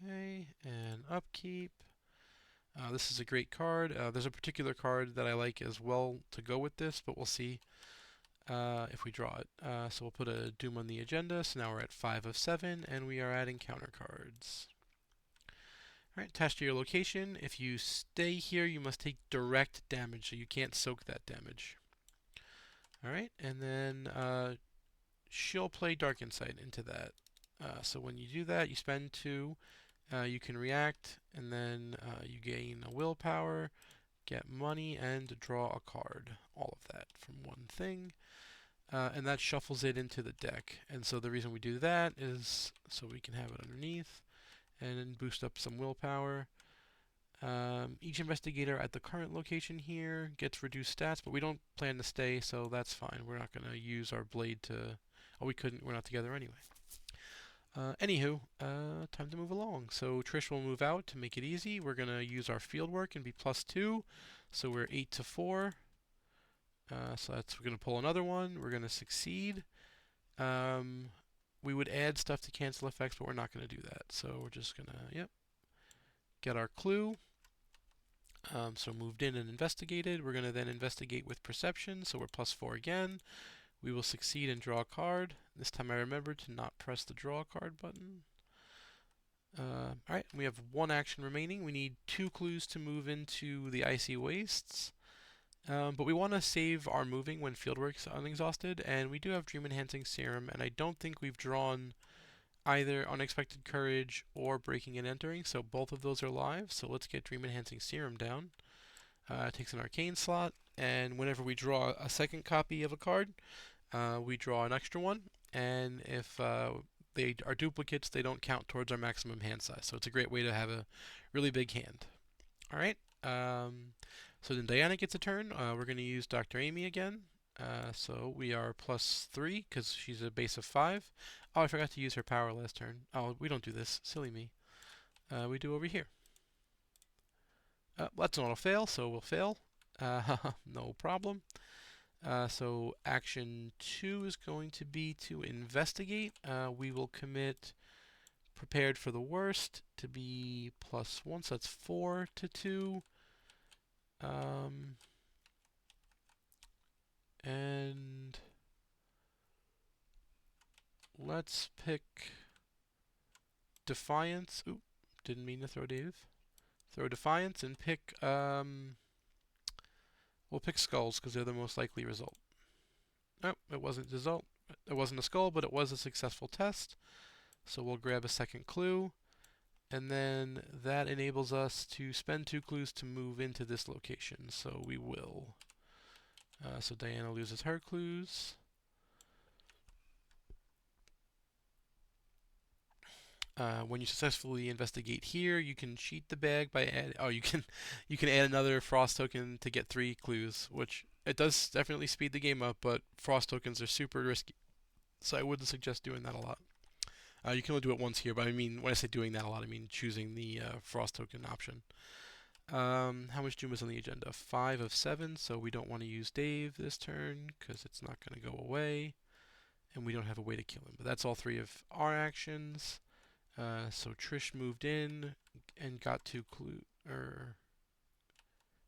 Okay, and upkeep. This is a great card. There's a particular card that I like as well to go with this, but we'll see if we draw it. So we'll put a Doom on the agenda. So now we're at 5 of 7, and we are adding counter cards. Alright, attached to your location. If you stay here, you must take direct damage, so you can't soak that damage. Alright, and then she'll play Dark Insight into that. So when you do that, you spend 2. You can react, and then you gain a willpower, get money, and draw a card. All of that from one thing. And that shuffles it into the deck. And so the reason we do that is so we can have it underneath and then boost up some willpower. Each investigator at the current location here gets reduced stats, but we don't plan to stay, so that's fine. We're not going to use our blade to... Oh, we couldn't. We're not together anyway. Anywho, time to move along. So Trish will move out to make it easy. We're going to use our field work and be +2. So we're 8 to 4. So we're going to pull another one. We're going to succeed. We would add stuff to cancel effects, but we're not going to do that. So we're just going to, get our clue. So moved in and investigated. We're going to then investigate with perception. So we're +4 again. We will succeed and draw a card. This time I remembered to not press the draw card button. Alright, we have 1 action remaining. We need 2 clues to move into the Icy Wastes. But we want to save our moving when fieldwork's unexhausted, and we do have Dream Enhancing Serum, and I don't think we've drawn either Unexpected Courage or Breaking and Entering, so both of those are live. So let's get Dream Enhancing Serum down. It takes an Arcane slot, and whenever we draw a second copy of a card, we draw an extra one, and if they are duplicates, they don't count towards our maximum hand size. So it's a great way to have a really big hand. Alright, so then Diana gets a turn. We're going to use Dr. Amy again. So we are +3 because she's a base of 5. Oh, I forgot to use her power last turn. Oh, we don't do this. Silly me. We do over here. That's an auto fail, so we'll fail. No problem. So action 2 is going to be to investigate. We will commit prepared for the worst to be +1, so that's 4 to 2. And let's pick Defiance. Oop, didn't mean to throw Dave. Throw Defiance and pick, we'll pick Skulls because they're the most likely result. Nope, it wasn't result. It wasn't a skull, but it was a successful test. So we'll grab a second clue. And then that enables us to spend 2 clues to move into this location. So we will. So Diana loses her clues. When you successfully investigate here, you can cheat the bag by add. Oh, you can add another frost token to get 3 clues, which it does definitely speed the game up. But frost tokens are super risky, so I wouldn't suggest doing that a lot. You can only do it once here, but I mean when I say doing that a lot, I mean choosing the frost token option. How much doom is on the agenda? 5 of 7, so we don't want to use Dave this turn because it's not going to go away, and we don't have a way to kill him. But that's all 3 of our actions. So Trish moved in and got 2 clues.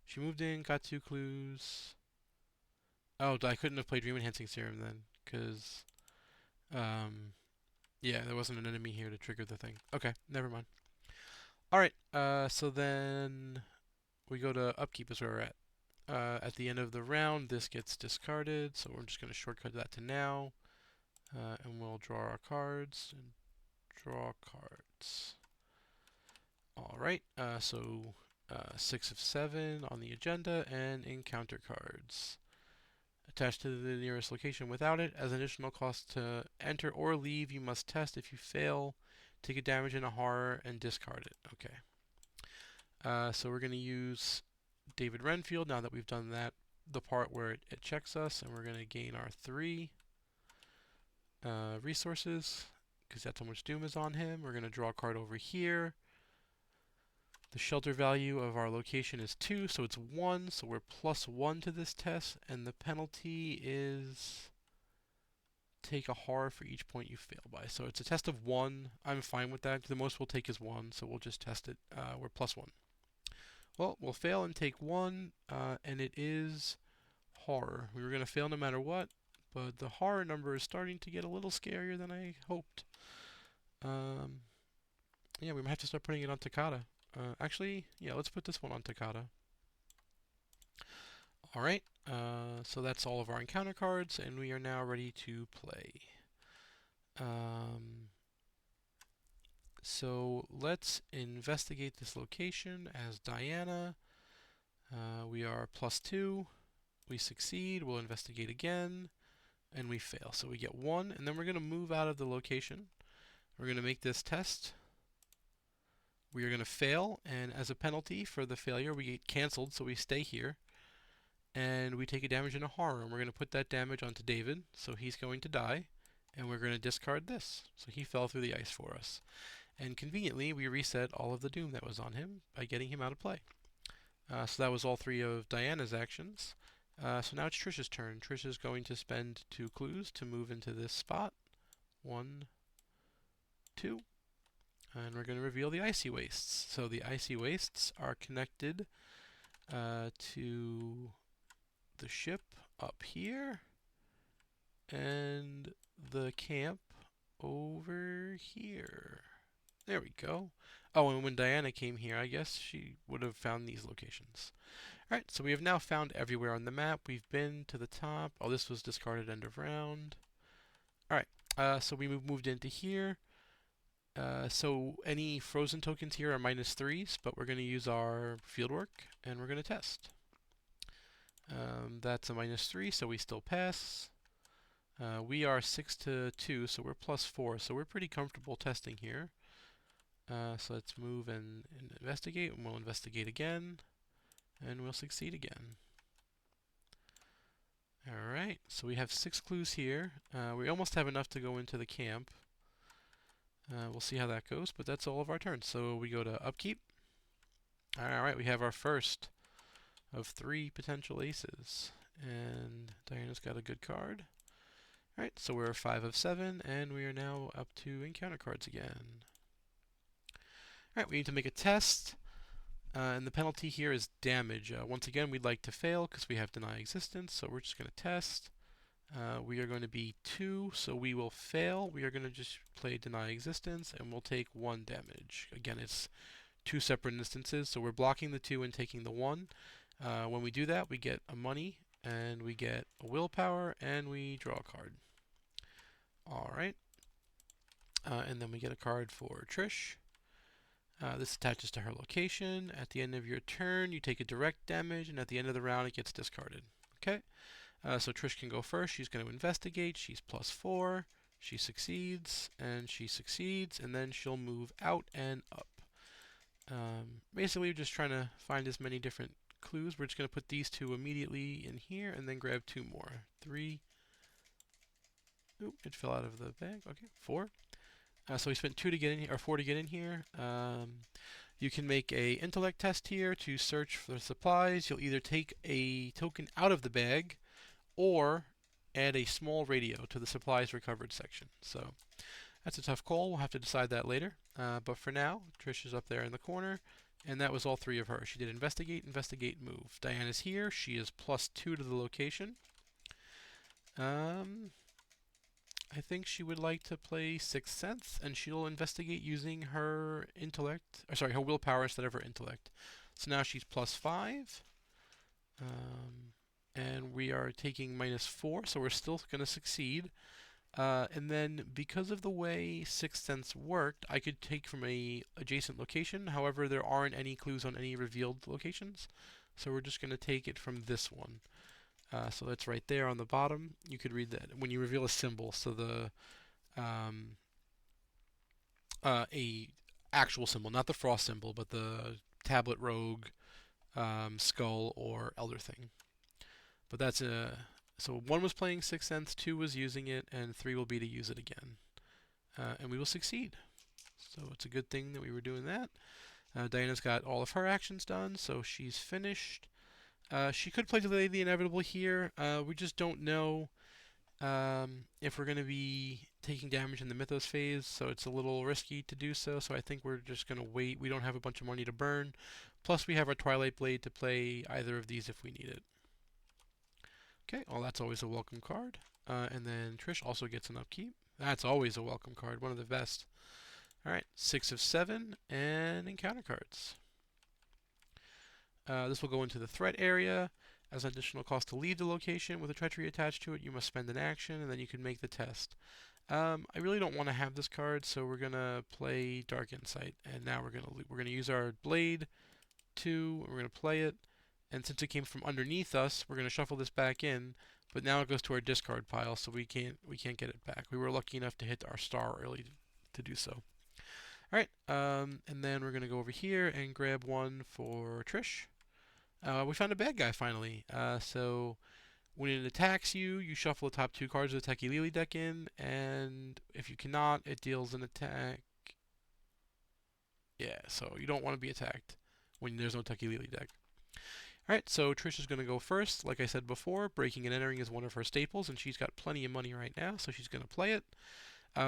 She moved in, got 2 clues. Oh, I couldn't have played Dream Enhancing Serum then, because yeah, there wasn't an enemy here to trigger the thing. Okay, never mind. Alright, so then we go to Upkeep is where we're at. At the end of the round, this gets discarded, so we're just going to shortcut that to now. And we'll draw our cards, and draw cards. Alright, so 6 of 7 on the agenda, and encounter cards. Attached to the nearest location without it. As an additional cost to enter or leave, you must test. If you fail, take a damage in a horror and discard it. Okay. So we're going to use David Renfield now that we've done that, the part where it checks us, and we're going to gain our 3 resources because that's how much doom is on him. We're going to draw a card over here. The shelter value of our location is 2, so it's 1, so we're +1 to this test, and the penalty is take a horror for each point you fail by. So it's a test of 1. I'm fine with that. The most we'll take is 1, so we'll just test it. We're +1. Well, we'll fail and take 1, and it is horror. We were going to fail no matter what, but the horror number is starting to get a little scarier than I hoped. Yeah, we might have to start putting it on Takata. Actually, yeah, let's put this one on Takata. Alright, so that's all of our encounter cards, and we are now ready to play. So let's investigate this location as Diana. We are +2. We succeed. We'll investigate again, and we fail. So we get 1, and then we're going to move out of the location. We're going to make this test. We are going to fail, and as a penalty for the failure, we get canceled, so we stay here. And we take a damage in a horror, and we're going to put that damage onto David, so he's going to die. And we're going to discard this. So he fell through the ice for us. And conveniently, we reset all of the doom that was on him by getting him out of play. So that was all 3 of Diana's actions. So now it's Trish's turn. Trish is going to spend 2 clues to move into this spot. 1, 2. And we're going to reveal the Icy Wastes. So the Icy Wastes are connected to the ship up here and the camp over here. There we go. Oh, and when Diana came here, I guess she would have found these locations. Alright, so we have now found everywhere on the map. We've been to the top. Oh, this was discarded end of round. Alright, so we moved into here. So any frozen tokens here are -3s, but we're going to use our fieldwork, and we're going to test. That's a -3, so we still pass. We are 6 to 2, so we're +4, so we're pretty comfortable testing here. So let's move and investigate, and we'll investigate again, and we'll succeed again. Alright, so we have 6 clues here. We almost have enough to go into the camp. We'll see how that goes, but that's all of our turns. So we go to Upkeep. Alright, we have our first of 3 potential aces. And Diana's got a good card. Alright, so we're 5 of 7, and we are now up to encounter cards again. Alright, we need to make a test, and the penalty here is damage. Once again, we'd like to fail because we have deny existence, so we're just going to test. We are going to be 2, so we will fail. We are going to just play deny existence, and we'll take 1 damage. Again, it's 2 separate instances, so we're blocking the 2 and taking the 1. When we do that, we get a money, and we get a willpower, and we draw a card. Alright. And then we get a card for Trish. This attaches to her location. At the end of your turn, you take a direct damage, and at the end of the round, it gets discarded. Okay? So Trish can go first. She's going to investigate. She's +4. She succeeds, and then she'll move out and up. Basically, we're just trying to find as many different clues. We're just going to put these 2 immediately in here, and then grab 2 more. 3. Oop, it fell out of the bag. Okay, 4. So we spent 2 to get in here, or 4 to get in here. You can make a intellect test here to search for supplies. You'll either take a token out of the bag, or add a small radio to the supplies recovered section. So that's a tough call. We'll have to decide that later. But for now, Trish is up there in the corner, and that was all 3 of her. She did investigate, investigate, move. Diana's here. She is +2 to the location. I think she would like to play Sixth Sense, and she'll investigate using her intellect, or sorry, her willpower instead of her intellect. So now she's +5. And we are taking -4, so we're still going to succeed. And then, because of the way Sixth Sense worked, I could take from a adjacent location. However, there aren't any clues on any revealed locations, so we're just going to take it from this one. So that's right there on the bottom. You could read that when you reveal a symbol. So the a actual symbol, not the frost symbol, but the tablet rogue, skull, or elder thing. But that's so 1 was playing Sixth Sense, 2 was using it, and 3 will be to use it again. And we will succeed. So it's a good thing that we were doing that. Diana's got all of her actions done, so she's finished. She could play Delay the Inevitable here. We just don't know if we're going to be taking damage in the Mythos phase, so it's a little risky to do so. So I think we're just going to wait. We don't have a bunch of money to burn. Plus, we have our Twilight Blade to play either of these if we need it. Okay, well, that's always a welcome card. And then Trish also gets an upkeep. That's always a welcome card, one of the best. Alright, 6 of 7, and encounter cards. This will go into the threat area. As an additional cost to leave the location with a treachery attached to it, you must spend an action, and then you can make the test. I really don't want to have this card, so we're gonna play Dark Insight, and now we're gonna use our blade 2. We're gonna play it, and since it came from underneath us, we're gonna shuffle this back in. But now it goes to our discard pile, so we can't get it back. We were lucky enough to hit our star early to do so. All right, and then we're gonna go over here and grab 1 for Trish. We found a bad guy finally. So when it attacks you, you shuffle the top 2 cards of the Techie Lily deck in, and if you cannot, it deals an attack. Yeah, so you don't want to be attacked when there's no Techie Lily deck. Alright, so Trish is going to go first. Like I said before, breaking and entering is one of her staples, and she's got plenty of money right now, so she's going to play it.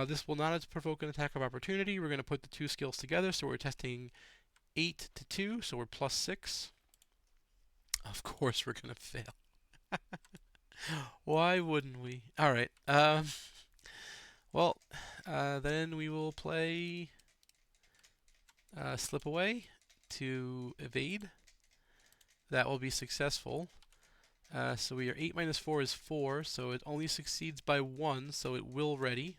This will not provoke an attack of opportunity. We're going to put the 2 skills together, so we're testing 8 to 2, so we're +6. Of course we're going to fail. Why wouldn't we? Alright, well, then we will play Slip Away to evade. That will be successful. So we are 8 minus 4 is 4, so it only succeeds by 1, so it will ready.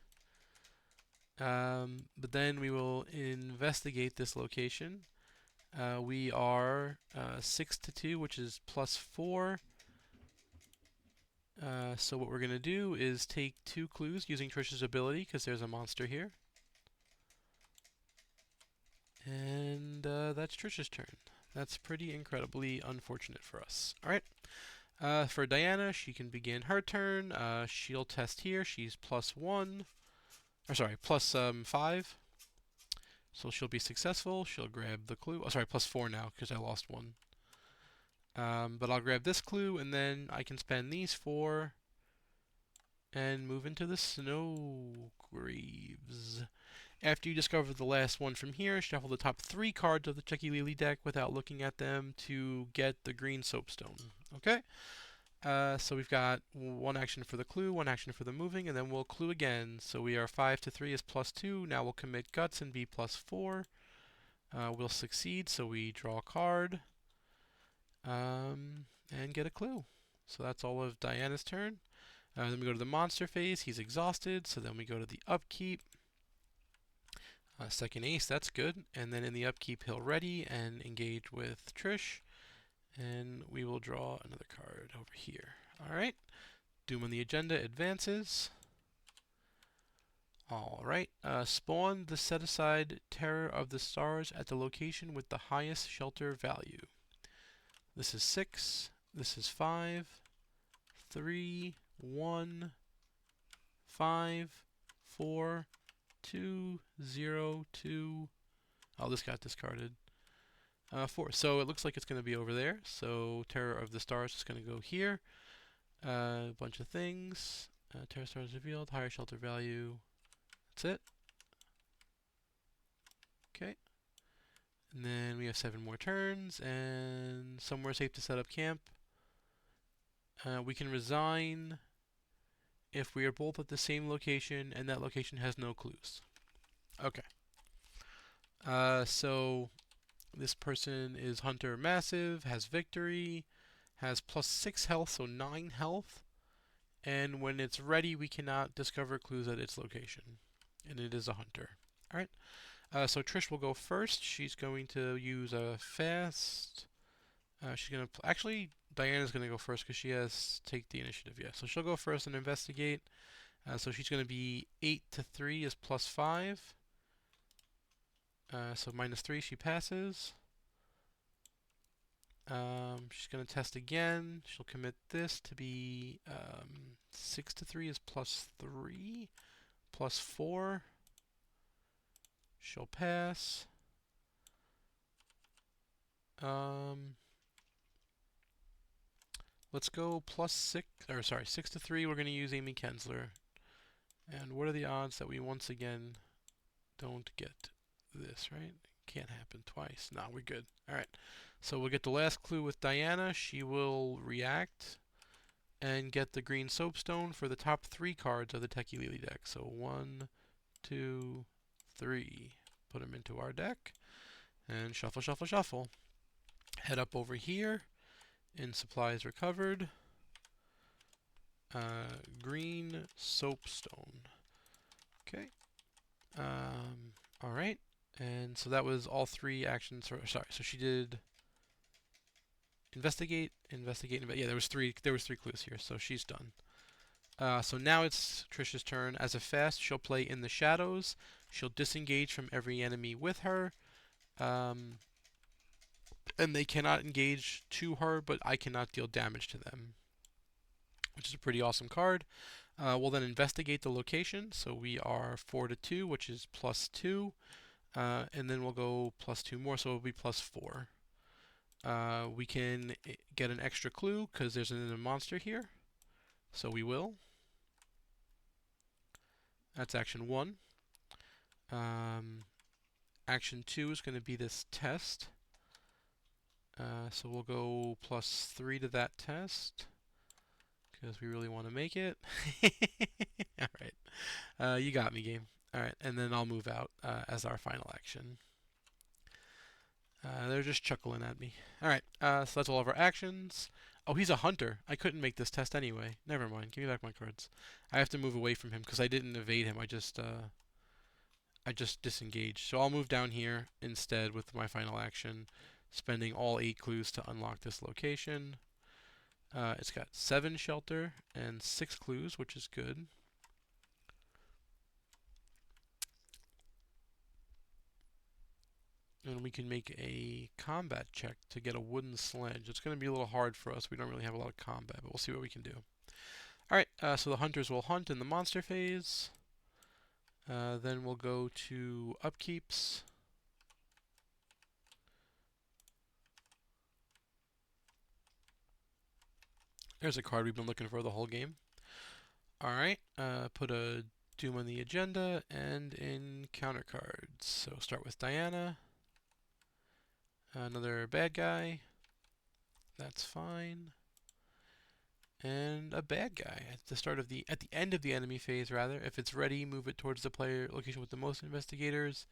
But then we will investigate this location. We are 6 to 2, which is +4. So what we're going to do is take 2 clues using Trish's ability, because there's a monster here. And that's Trish's turn. That's pretty incredibly unfortunate for us. Alright. For Diana, she can begin her turn. She'll test here. She's +1. Or sorry, +5. So she'll be successful. She'll grab the clue. Oh, sorry, +4 now, because I lost 1. But I'll grab this clue, and then I can spend these 4 and move into the Snow Graves. After you discover the last one from here, shuffle the top 3 cards of the Chucky Lily deck without looking at them to get the green soapstone. Okay? So we've got 1 action for the clue, 1 action for the moving, and then we'll clue again. So we are 5 to 3 is +2. Now we'll commit guts and be +4. We'll succeed, so we draw a card and get a clue. So that's all of Diana's turn. Then we go to the monster phase. He's exhausted, so then we go to the upkeep. Second ace, that's good. And then in the upkeep, he'll ready and engage with Trish. And we will draw another card over here. Alright. Doom on the agenda advances. Alright. Spawn the set-aside Terror of the Stars at the location with the highest shelter value. This is 6. This is 5. 3, 1, 5, 4, 2, 0, 2. Oh, this got discarded. 4. So it looks like it's going to be over there. So Terror of the Stars is going to go here. A bunch of things. Terror Stars revealed. Higher shelter value. That's it. Okay. And then we have 7 more turns. And somewhere safe to set up camp. We can resign if we are both at the same location and that location has no clues. Okay. So this person is Hunter Massive, has Victory, has +6 health, so 9 health. And when it's ready, we cannot discover clues at its location. And it is a Hunter. Alright. So Trish will go first. She's going to use a fast. She's going to... Actually, Diana's going to go first because she has take the initiative. Yeah, so she'll go first and investigate. So she's going to be 8 to 3 is +5. So -3, she passes. She's going to test again. She'll commit this to be 6 to 3 is +3. +4. She'll pass. Let's go +6, or sorry, 6 to 3. We're going to use Amy Kensler. And what are the odds that we once again don't get this, right? Can't happen twice. No, we're good. Alright. So we'll get the last clue with Diana. She will react and get the green soapstone for the top 3 cards of the Techie Lily deck. So 1, 2, 3. Put them into our deck. And shuffle, shuffle, shuffle. Head up over here. In supplies recovered. Green soapstone. Okay. Alright. And so that was all 3 actions. Sorry, so she did investigate, investigate, yeah, there was 3 clues here, so she's done. So now it's Trish's turn. As a fast, she'll play in the shadows. She'll disengage from every enemy with her. And they cannot engage to her, but I cannot deal damage to them, which is a pretty awesome card. We'll then investigate the location. So we are 4 to 2, which is +2. And then we'll go +2 more, so it'll be +4. We can get an extra clue because there's a monster here. So we will. That's action 1. Action 2 is going to be this test. So we'll go +3 to that test because we really want to make it. Alright. You got me, game. Alright, and then I'll move out as our final action. They're just chuckling at me. Alright, so that's all of our actions. Oh, he's a hunter. I couldn't make this test anyway. Never mind. Give me back my cards. I have to move away from him because I didn't evade him. I just disengaged. So I'll move down here instead with my final action, spending all 8 clues to unlock this location. It's got 7 shelter and 6 clues, which is good. And we can make a combat check to get a wooden sledge. It's going to be a little hard for us. We don't really have a lot of combat, but we'll see what we can do. Alright, so the hunters will hunt in the monster phase. Then we'll go to upkeeps. There's a card we've been looking for the whole game. Alright, put a Doom on the agenda and in counter cards. So start with Diana. Another bad guy. That's fine. And a bad guy at the end of the enemy phase rather. If it's ready, move it towards the player location with the most investigators,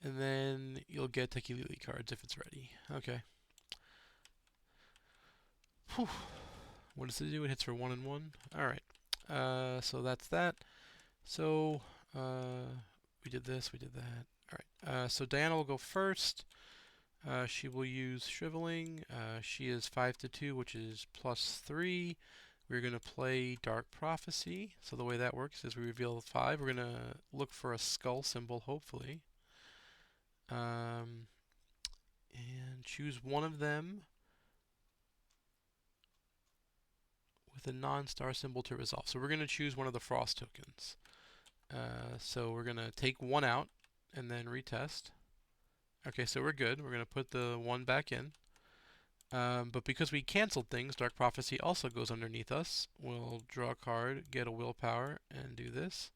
and then you'll get Tekilili cards if it's ready. Okay. Whew. What does it do? It hits for 1 and 1. All right. So that's that. So we did this. We did that. All right. So Diana will go first. She will use Shriveling. She is 5/2, which is +3. We're going to play Dark Prophecy. So the way that works is we reveal 5. We're going to look for a skull symbol, hopefully. And choose one of them with a non-star symbol to resolve. So we're going to choose one of the Frost tokens. So we're going to take one out and then retest. Okay, so we're good. We're going to put the 1 back in. But because we canceled things, Dark Prophecy also goes underneath us. We'll draw a card, get a willpower, and do this.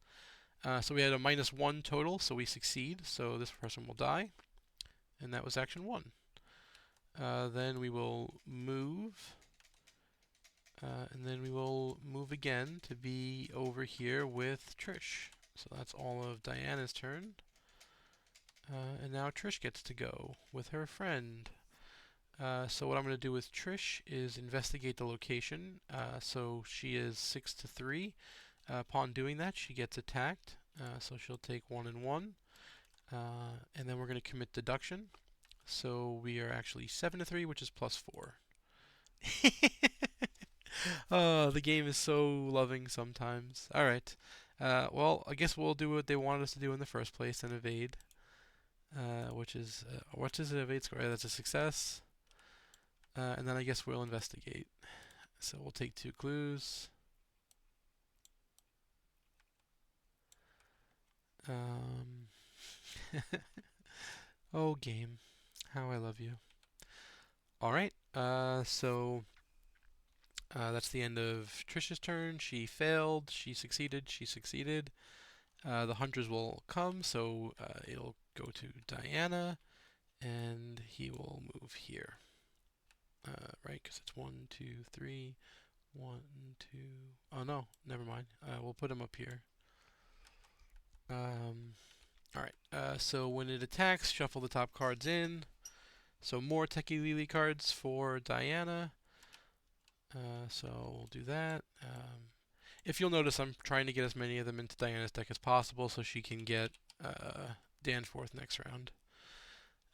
So we had a -1 total, so we succeed. So this person will die. And that was action 1. Then we will move. And then we will move again to be over here with Trish. So that's all of Diana's turn. And now Trish gets to go with her friend. So what I'm going to do with Trish is investigate the location. So she is 6/3. Upon doing that, she gets attacked. So she'll take 1 and 1. And then we're going to commit deduction. So we are actually 7/3, which is +4. Oh, the game is so loving sometimes. Alright. Well, I guess we'll do what they wanted us to do in the first place and evade. Which is an evade score? That's a success. And then I guess we'll investigate. So we'll take 2 clues. Oh, game. How I love you. Alright, so that's the end of Trish's turn. She failed, she succeeded, she succeeded. The hunters will come, so it'll go to Diana, and he will move here. Right, because it's 1, 2, 3, 1, 2. Oh no, never mind. We'll put him up here. Alright, so when it attacks, shuffle the top cards in. So more Tekilili cards for Diana. So we'll do that. If you'll notice, I'm trying to get as many of them into Diana's deck as possible so she can get Danforth next round.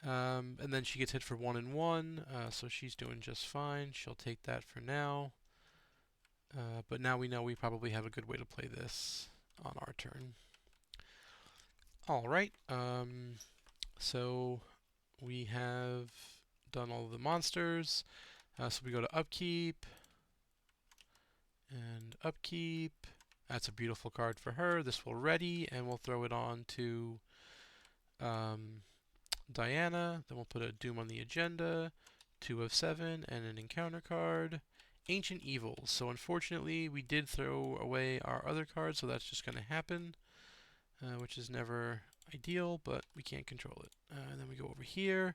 And then she gets hit for 1 and 1, so she's doing just fine. She'll take that for now. But now we know we probably have a good way to play this on our turn. Alright, so we have done all of the monsters. So we go to upkeep, and upkeep. That's a beautiful card for her. This will ready, and we'll throw it on to Diana. Then we'll put a Doom on the agenda, 2 of 7, and an encounter card. Ancient Evils. So unfortunately, we did throw away our other card, so that's just going to happen, which is never ideal, but we can't control it. And then we go over here.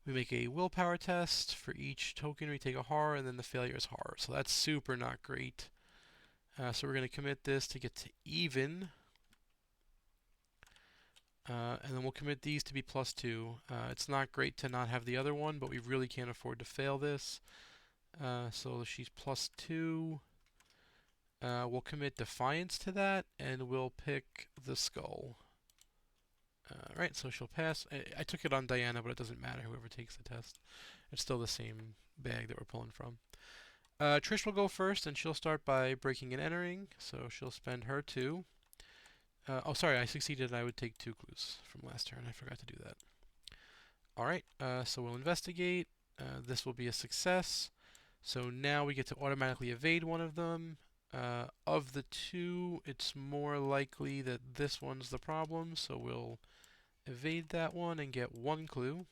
We make a willpower test. For each token, we take a horror, and then the failure is horror. So that's super not great. So we're going to commit this to get to even. And then we'll commit these to be +2. It's not great to not have the other one, but we really can't afford to fail this. So she's +2. We'll commit Defiance to that, and we'll pick the skull. Right, so she'll pass. I took it on Diana, but it doesn't matter whoever takes the test. It's still the same bag that we're pulling from. Trish will go first, and she'll start by breaking and entering. So she'll spend her 2. Oh, sorry, I succeeded. I would take 2 clues from last turn. I forgot to do that. Alright, so we'll investigate. This will be a success. So now we get to automatically evade one of them. Of the 2, it's more likely that this one's the problem, so we'll evade that one and get 1 clue.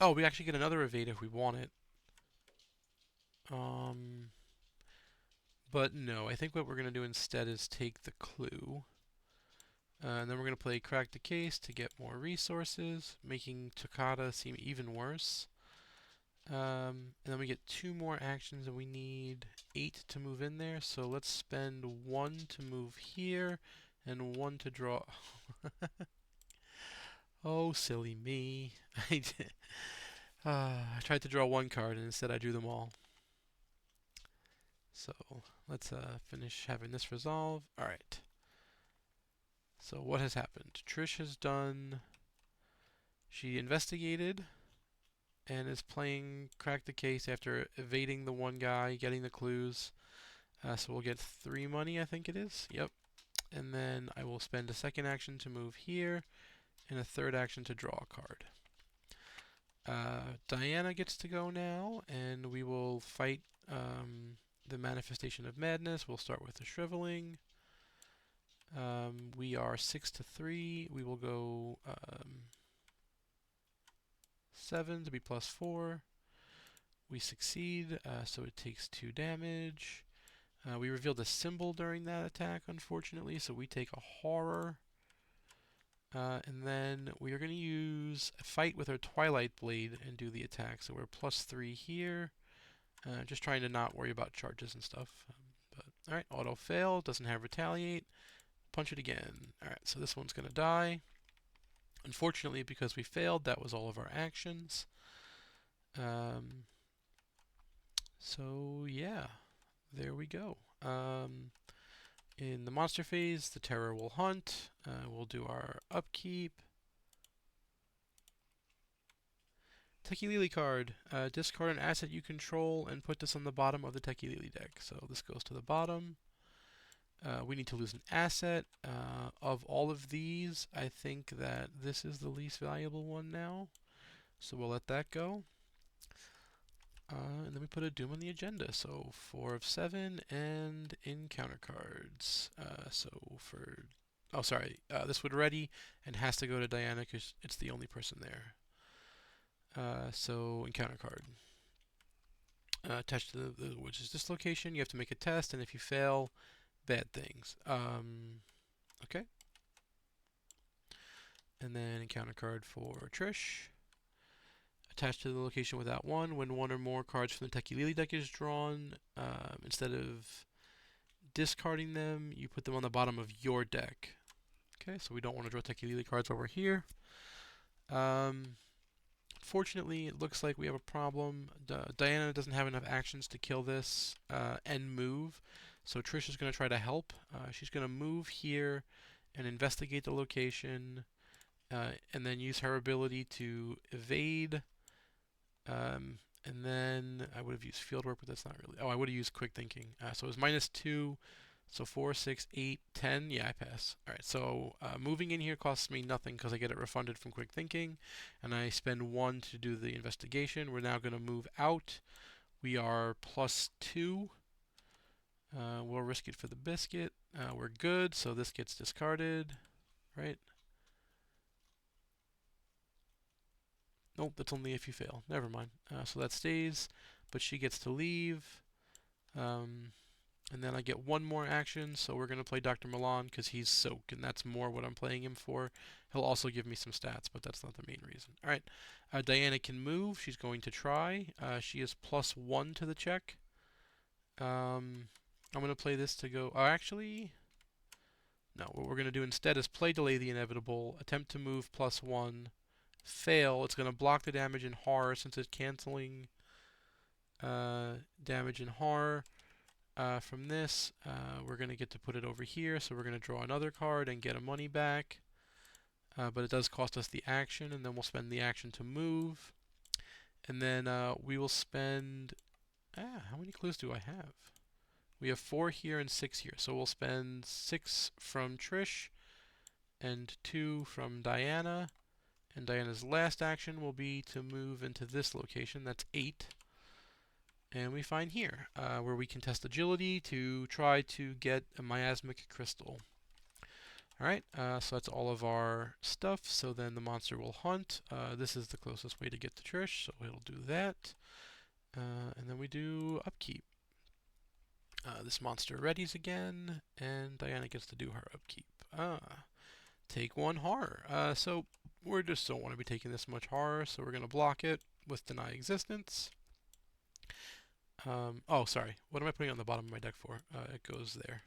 Oh, we actually get another evade if we want it. Um, but no, I think what we're going to do instead is take the clue. And then we're going to play Crack the Case to get more resources, making Toccata seem even worse. And then we get 2 more actions, and we need 8 to move in there. So let's spend 1 to move here, and 1 to draw. Oh, silly me. I tried to draw 1 card, and instead I drew them all. So let's finish having this resolve. Alright. So what has happened? Trish has done... She investigated and is playing Crack the Case after evading the one guy, getting the clues. So we'll get 3 money, I think it is. Yep. And then I will spend a second action to move here, and a third action to draw a card. Diana gets to go now, and we will fight the Manifestation of Madness. We'll start with the Shriveling. We are 6 to 3. We will go 7 to be plus 4. We succeed, so it takes 2 damage. We revealed a symbol during that attack, unfortunately, so we take a horror. And then we are going to use a fight with our Twilight Blade and do the attack. So we're plus 3 here. Just trying to not worry about charges and stuff. Alright, auto fail, doesn't have retaliate. Punch it again. Alright, so this one's going to die. Unfortunately, because we failed, that was all of our actions. So yeah, there we go. In the monster phase, the terror will hunt. We'll do our upkeep. Tekilili card. Discard an asset you control and put this on the bottom of the Tekilili deck. So this goes to the bottom. We need to lose an asset. Of all of these, I think that this is the least valuable one now. So we'll let that go. And then we put a Doom on the agenda. So 4 of 7 and encounter cards. Oh, sorry. This would ready and has to go to Diana because it's the only person there. So encounter card. Attached to which is this location. You have to make a test, and if you fail, bad things. Okay. And then encounter card for Trish. Attached to the location without 1. When 1 or more cards from the Tekilili deck is drawn, instead of discarding them, you put them on the bottom of your deck. Okay, so we don't want to draw Tekilili cards over here. Fortunately, it looks like we have a problem. Diana doesn't have enough actions to kill this and move, so Trish is going to try to help. She's going to move here and investigate the location, and then use her ability to evade. And then I would have used field work, but that's not really... Oh, I would have used quick thinking. So it was -2, so 4, 6, 8, 10. Yeah, I pass. Alright, so moving in here costs me nothing because I get it refunded from quick thinking, and I spend 1 to do the investigation. We're now going to move out. We are +2. We'll risk it for the biscuit. We're good, so this gets discarded, right? Nope, that's only if you fail. Never mind. So that stays, but she gets to leave. And then I get 1 more action, so we're going to play Dr. Milan because he's Soak, and that's more what I'm playing him for. He'll also give me some stats, but that's not the main reason. Alright, Diana can move. She's going to try. She is +1 to the check. I'm going to play this to go... Oh, actually... No, what we're going to do instead is play Delay the Inevitable, attempt to move +1, fail. It's going to block the damage in horror since it's canceling damage in horror. From this, we're going to get to put it over here, so we're going to draw another card and get a money back. But it does cost us the action, and then we'll spend the action to move. And then we will spend... how many clues do I have? We have 4 here and 6 here, so we'll spend 6 from Trish and 2 from Diana. And Diana's last action will be to move into this location. That's 8. And we find here, where we can test agility to try to get a miasmic crystal. Alright, so that's all of our stuff. So then the monster will hunt. This is the closest way to get to Trish, so it'll do that. And then we do upkeep. This monster readies again, and Diana gets to do her upkeep. Take one horror. So we just don't want to be taking this much horror, so we're going to block it with deny existence. Oh, sorry. What am I putting on the bottom of my deck for? It goes there.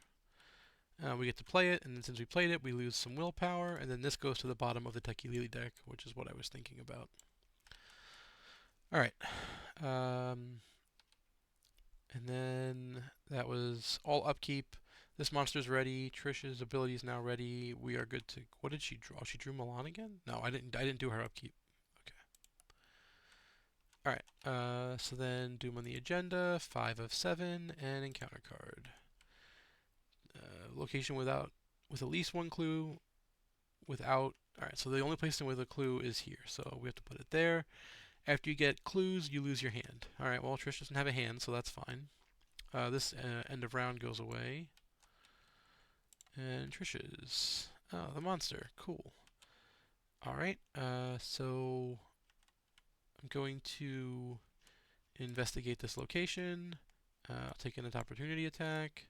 We get to play it, and then since we played it, we lose some willpower, and then this goes to the bottom of the Techie Lily deck, which is what I was thinking about. Alright. And then that was all upkeep. This monster's ready. Trish's ability is now ready. We are good to... What did she draw? She drew Milan again? No, I didn't do her upkeep. Okay. Alright. So then Doom on the agenda. 5 of 7. And encounter card. Location with at least one clue. Without... Alright, so the only place with a clue is here. So we have to put it there. After you get clues, you lose your hand. Alright, well, Trish doesn't have a hand, so that's fine. This end of round goes away. And Trish's. Oh, the monster. Cool. Alright, so I'm going to investigate this location. I'll take an opportunity attack.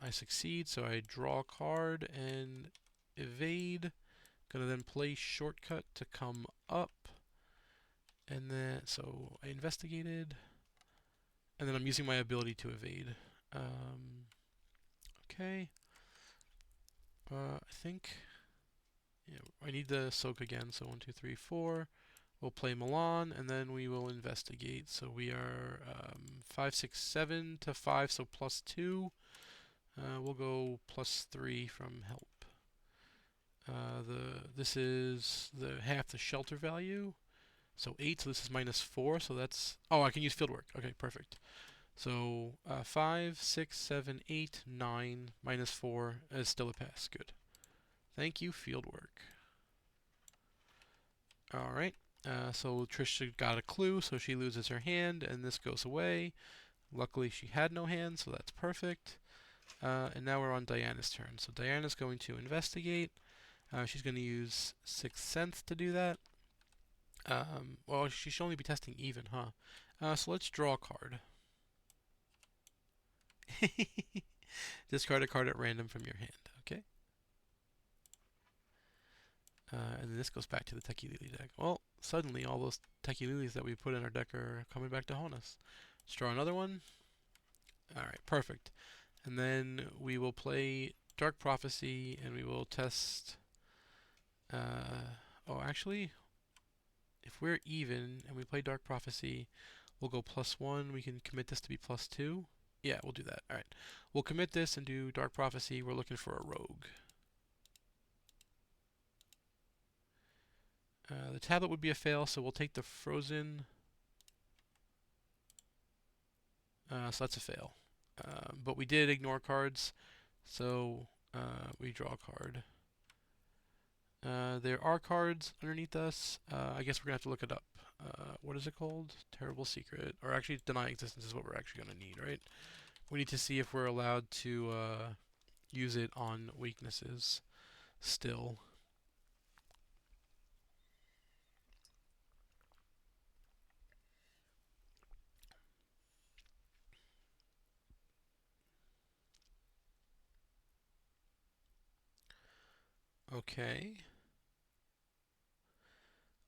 I succeed, so I draw a card and evade. Gonna then play shortcut to come up. And then, so I investigated. And then I'm using my ability to evade. Okay. I think... Yeah, I need the soak again, so 1, 2, 3, 4. We'll play Milan, and then we will investigate. So we are 5, 6, 7 to 5, so +2. We'll go +3 from help. This is the half the shelter value. So 8, so this is -4, so that's... Oh, I can use fieldwork. Okay, perfect. So 5, 6, 7, 8, 9, -4 is still a pass. Good. Thank you, fieldwork. Alright, so Trish got a clue, so she loses her hand, and this goes away. Luckily, she had no hand, so that's perfect. And now we're on Diana's turn. So Diana's going to investigate. She's going to use Sixth Sense to do that. Well, she should only be testing even, huh? So let's draw a card. Discard a card at random from your hand, okay? And then this goes back to the Techie Lily deck. Well, suddenly all those Techie Lilies that we put in our deck are coming back to haunt us. Let's draw another one. Alright, perfect. And then we will play Dark Prophecy, and we will test... oh, actually, if we're even and we play Dark Prophecy, we'll go +1. We can commit this to be +2. Yeah, we'll do that. Alright. We'll commit this and do Dark Prophecy. We're looking for a rogue. The tablet would be a fail, so we'll take the frozen. So that's a fail. But we did ignore cards, so we draw a card. There are cards underneath us. I guess we're going to have to look it up. What is it called? Terrible Secret. Or actually, Deny Existence is what we're actually going to need, right? We need to see if we're allowed to use it on weaknesses still. Okay.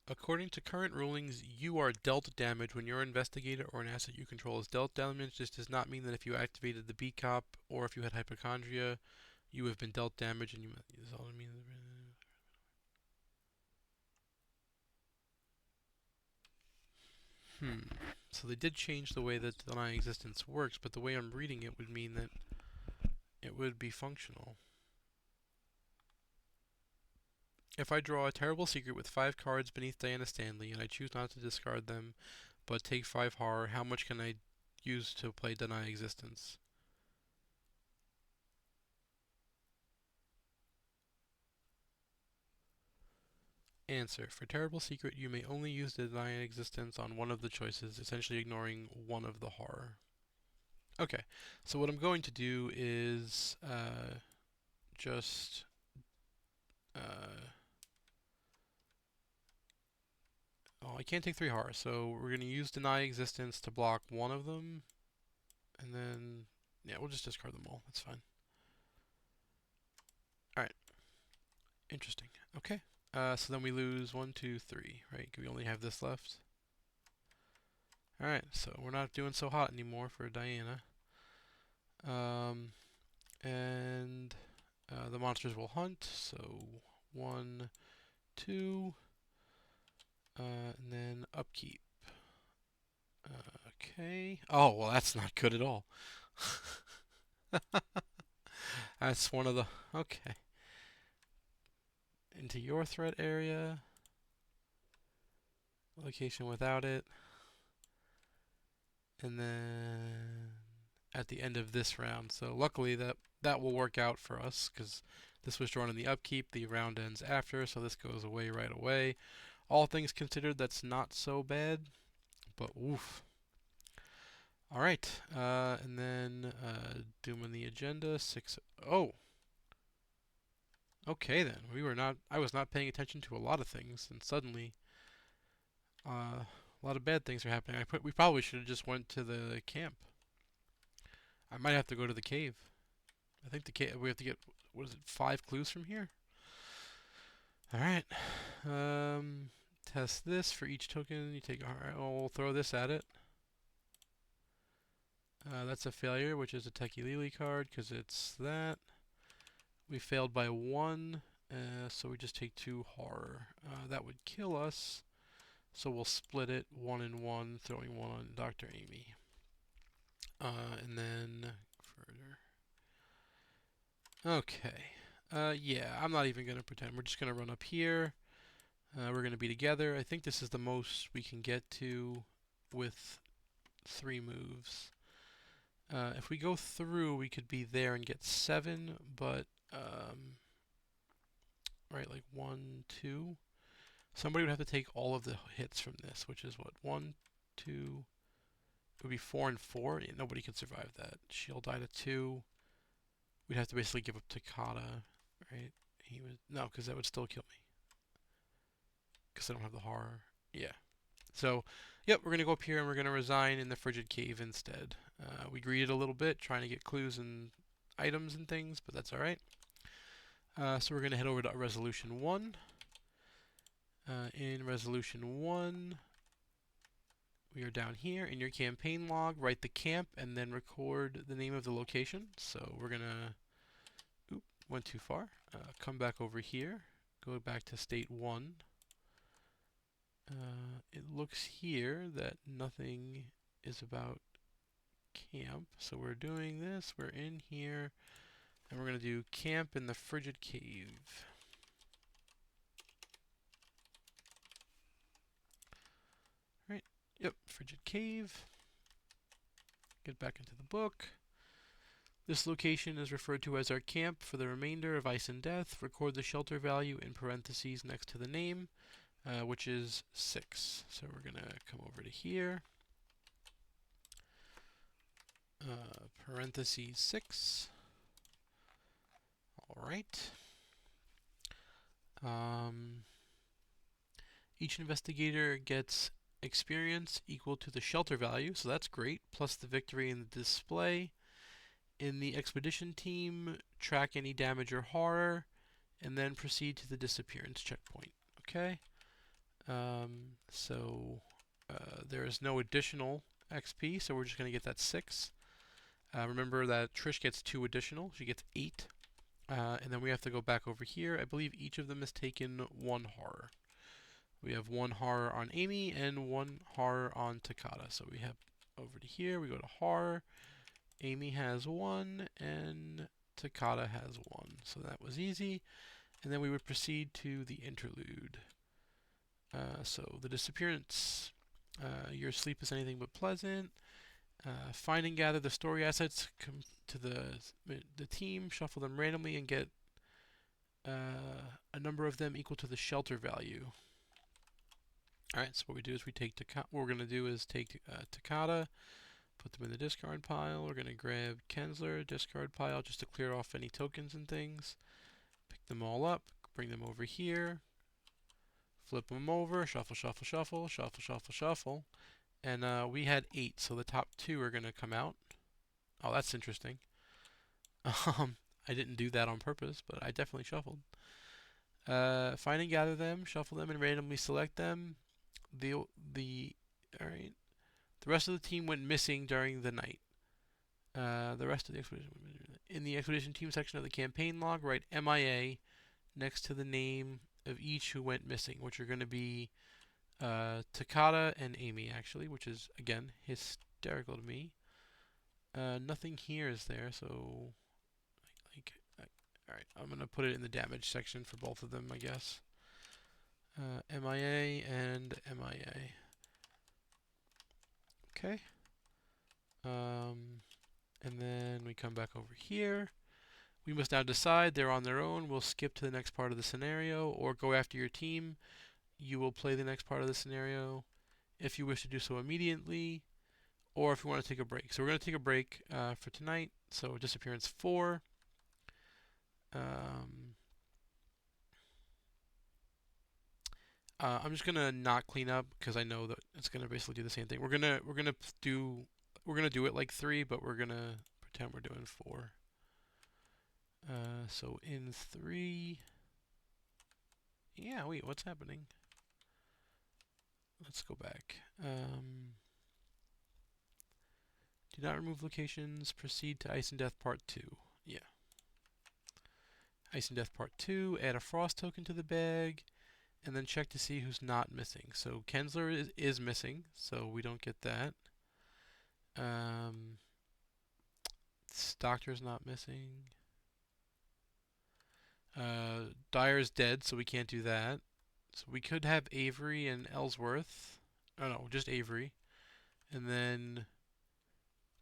According to current rulings, you are dealt damage when your investigator or an asset you control is dealt damage. This does not mean that if you activated the B-Cop or if you had hypochondria, you have been dealt damage and you... This all means... So they did change the way that Denying Existence works, but the way I'm reading it would mean that it would be functional. If I draw a Terrible Secret with 5 cards beneath Diana Stanley and I choose not to discard them, but take 5 horror, how much can I use to play Deny Existence? Answer. For Terrible Secret, you may only use the Deny Existence on one of the choices, essentially ignoring one of the horror. Okay, so what I'm going to do is just oh, I can't take 3 horror, so we're going to use deny existence to block one of them, and then yeah, we'll just discard them all. That's fine. All right, interesting. Okay, so then we lose 1, 2, 3, right? We only have this left. All right, so we're not doing so hot anymore for Diana. And the monsters will hunt. So 1, 2, and then upkeep. Okay. Oh, well, that's not good at all. That's one of the... Okay. Into your threat area. Location without it. And then at the end of this round. So luckily that will work out for us because this was drawn in the upkeep. The round ends after, so this goes away right away. All things considered, that's not so bad, but oof. All right, and then Doom on the agenda. 6. Oh, okay then. I was not paying attention to a lot of things, and suddenly, a lot of bad things are happening. We probably should have just went to the camp. I might have to go to the cave. I think the cave. We have to get, what is it, 5 clues from here? All right. Test this for each token. You take. All right. Oh, we'll throw this at it. That's a failure, which is a Techie Lily card because it's that. We failed by 1, so we just take 2 horror. That would kill us, so we'll split it 1 and 1, throwing 1 on Dr. Amy. And then further. Okay. Yeah, I'm not even going to pretend. We're just going to run up here. We're going to be together. I think this is the most we can get to with 3 moves. If we go through, we could be there and get 7, but, right, like 1, 2. Somebody would have to take all of the hits from this, which is what, 1, 2, it would be 4 and 4. Yeah, nobody could survive that. She'll die to 2. We'd have to basically give up Takata, right? No, because that would still kill me. Because I don't have the horror. Yeah. So, yep, we're going to go up here and we're going to resign in the Frigid Cave instead. We greeted a little bit, trying to get clues and items and things, but that's alright. So we're going to head over to Resolution 1. In Resolution 1, we are down here. In your campaign log, write the camp and then record the name of the location. So we're going to... Oop, went too far. Come back over here. Go back to State 1. It looks here that nothing is about camp. So we're doing this. We're in here. And we're going to do camp in the Frigid Cave. Right. Yep, Frigid Cave. Get back into the book. This location is referred to as our camp for the remainder of Ice and Death. Record the shelter value in parentheses next to the name, which is 6. So we're going to come over to here. Parentheses 6. Alright. Each investigator gets experience equal to the shelter value, so that's great, plus the victory in the display. In the expedition team, track any damage or horror, and then proceed to the disappearance checkpoint. Okay? There is no additional XP, so we're just going to get that 6. Remember that Trish gets 2 additional. She gets 8. And then we have to go back over here. I believe each of them has taken 1 horror. We have 1 horror on Amy and 1 horror on Takata. So we have over to here, we go to horror. Amy has 1 and Takata has 1. So that was easy. And then we would proceed to the interlude. So the disappearance. Your sleep is anything but pleasant. Find and gather the story assets to the team, shuffle them randomly, and get a number of them equal to the shelter value. Alright, so what we do is we take Takata. What we're going to do is take Takata, Put them in the discard pile. We're going to grab Kensler, discard pile, just to clear off any tokens and things. Pick them all up, bring them over here, flip them over, shuffle, shuffle, shuffle, shuffle, shuffle, shuffle. And we had 8, so the top 2 are going to come out. Oh, that's interesting. I didn't do that on purpose, but I definitely shuffled. Find and gather them, shuffle them, and randomly select them. All right. The rest of the team went missing during the night. The rest of the expedition. In the expedition team section of the campaign log, write MIA next to the name of each who went missing, which are going to be Takata and Amy, actually, which is, again, hysterical to me. Nothing here is there, so... Alright, I'm going to put it in the damage section for both of them, I guess. MIA and MIA. Okay. And then we come back over here. We must now decide they're on their own. We'll skip to the next part of the scenario or go after your team. You will play the next part of the scenario if you wish to do so immediately or if you want to take a break. So we're going to take a break for tonight. So disappearance 4. I'm just gonna not clean up because I know that it's gonna basically do the same thing. We're gonna do it like 3, but we're gonna pretend we're doing 4. So in 3. Yeah, wait, what's happening? Let's go back. Do not remove locations. Proceed to Ice and Death Part 2. Yeah. Ice and Death Part 2. Add a Frost token to the bag. And then check to see who's not missing. So Kensler is missing, so we don't get that. Doctor's not missing. Dyer's dead, so we can't do that. So we could have Avery and Ellsworth. Oh no, just Avery. And then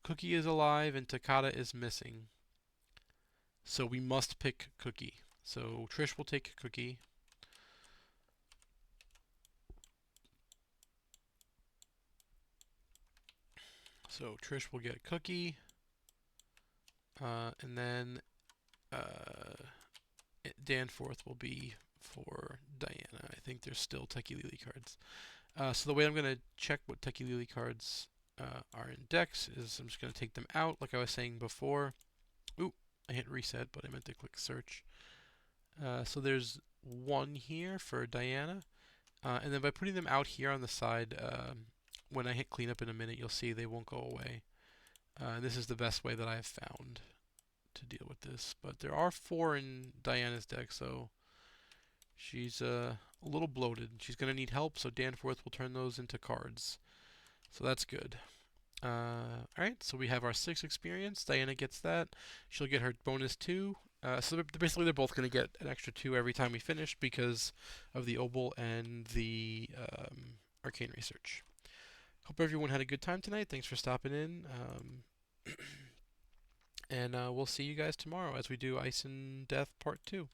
Cookie is alive and Takata is missing. So we must pick Cookie. So Trish will take Cookie. So Trish will get Cookie. And then Danforth will be for Diana. I think there's still Techie Lily cards. So the way I'm going to check what Techie Lily cards are in decks is I'm just going to take them out like I was saying before. Ooh, I hit reset, but I meant to click search. So there's 1 here for Diana. And then by putting them out here on the side, when I hit cleanup in a minute, you'll see they won't go away. This is the best way that I've found to deal with this. But there are 4 in Diana's deck, so she's a little bloated. She's going to need help, so Danforth will turn those into cards. So that's good. Alright, so we have our 6 experience. Diana gets that. She'll get her bonus 2. So basically they're both going to get an extra 2 every time we finish because of the Obel and the Arcane Research. Hope everyone had a good time tonight. Thanks for stopping in. And we'll see you guys tomorrow as we do Ice and Death Part 2.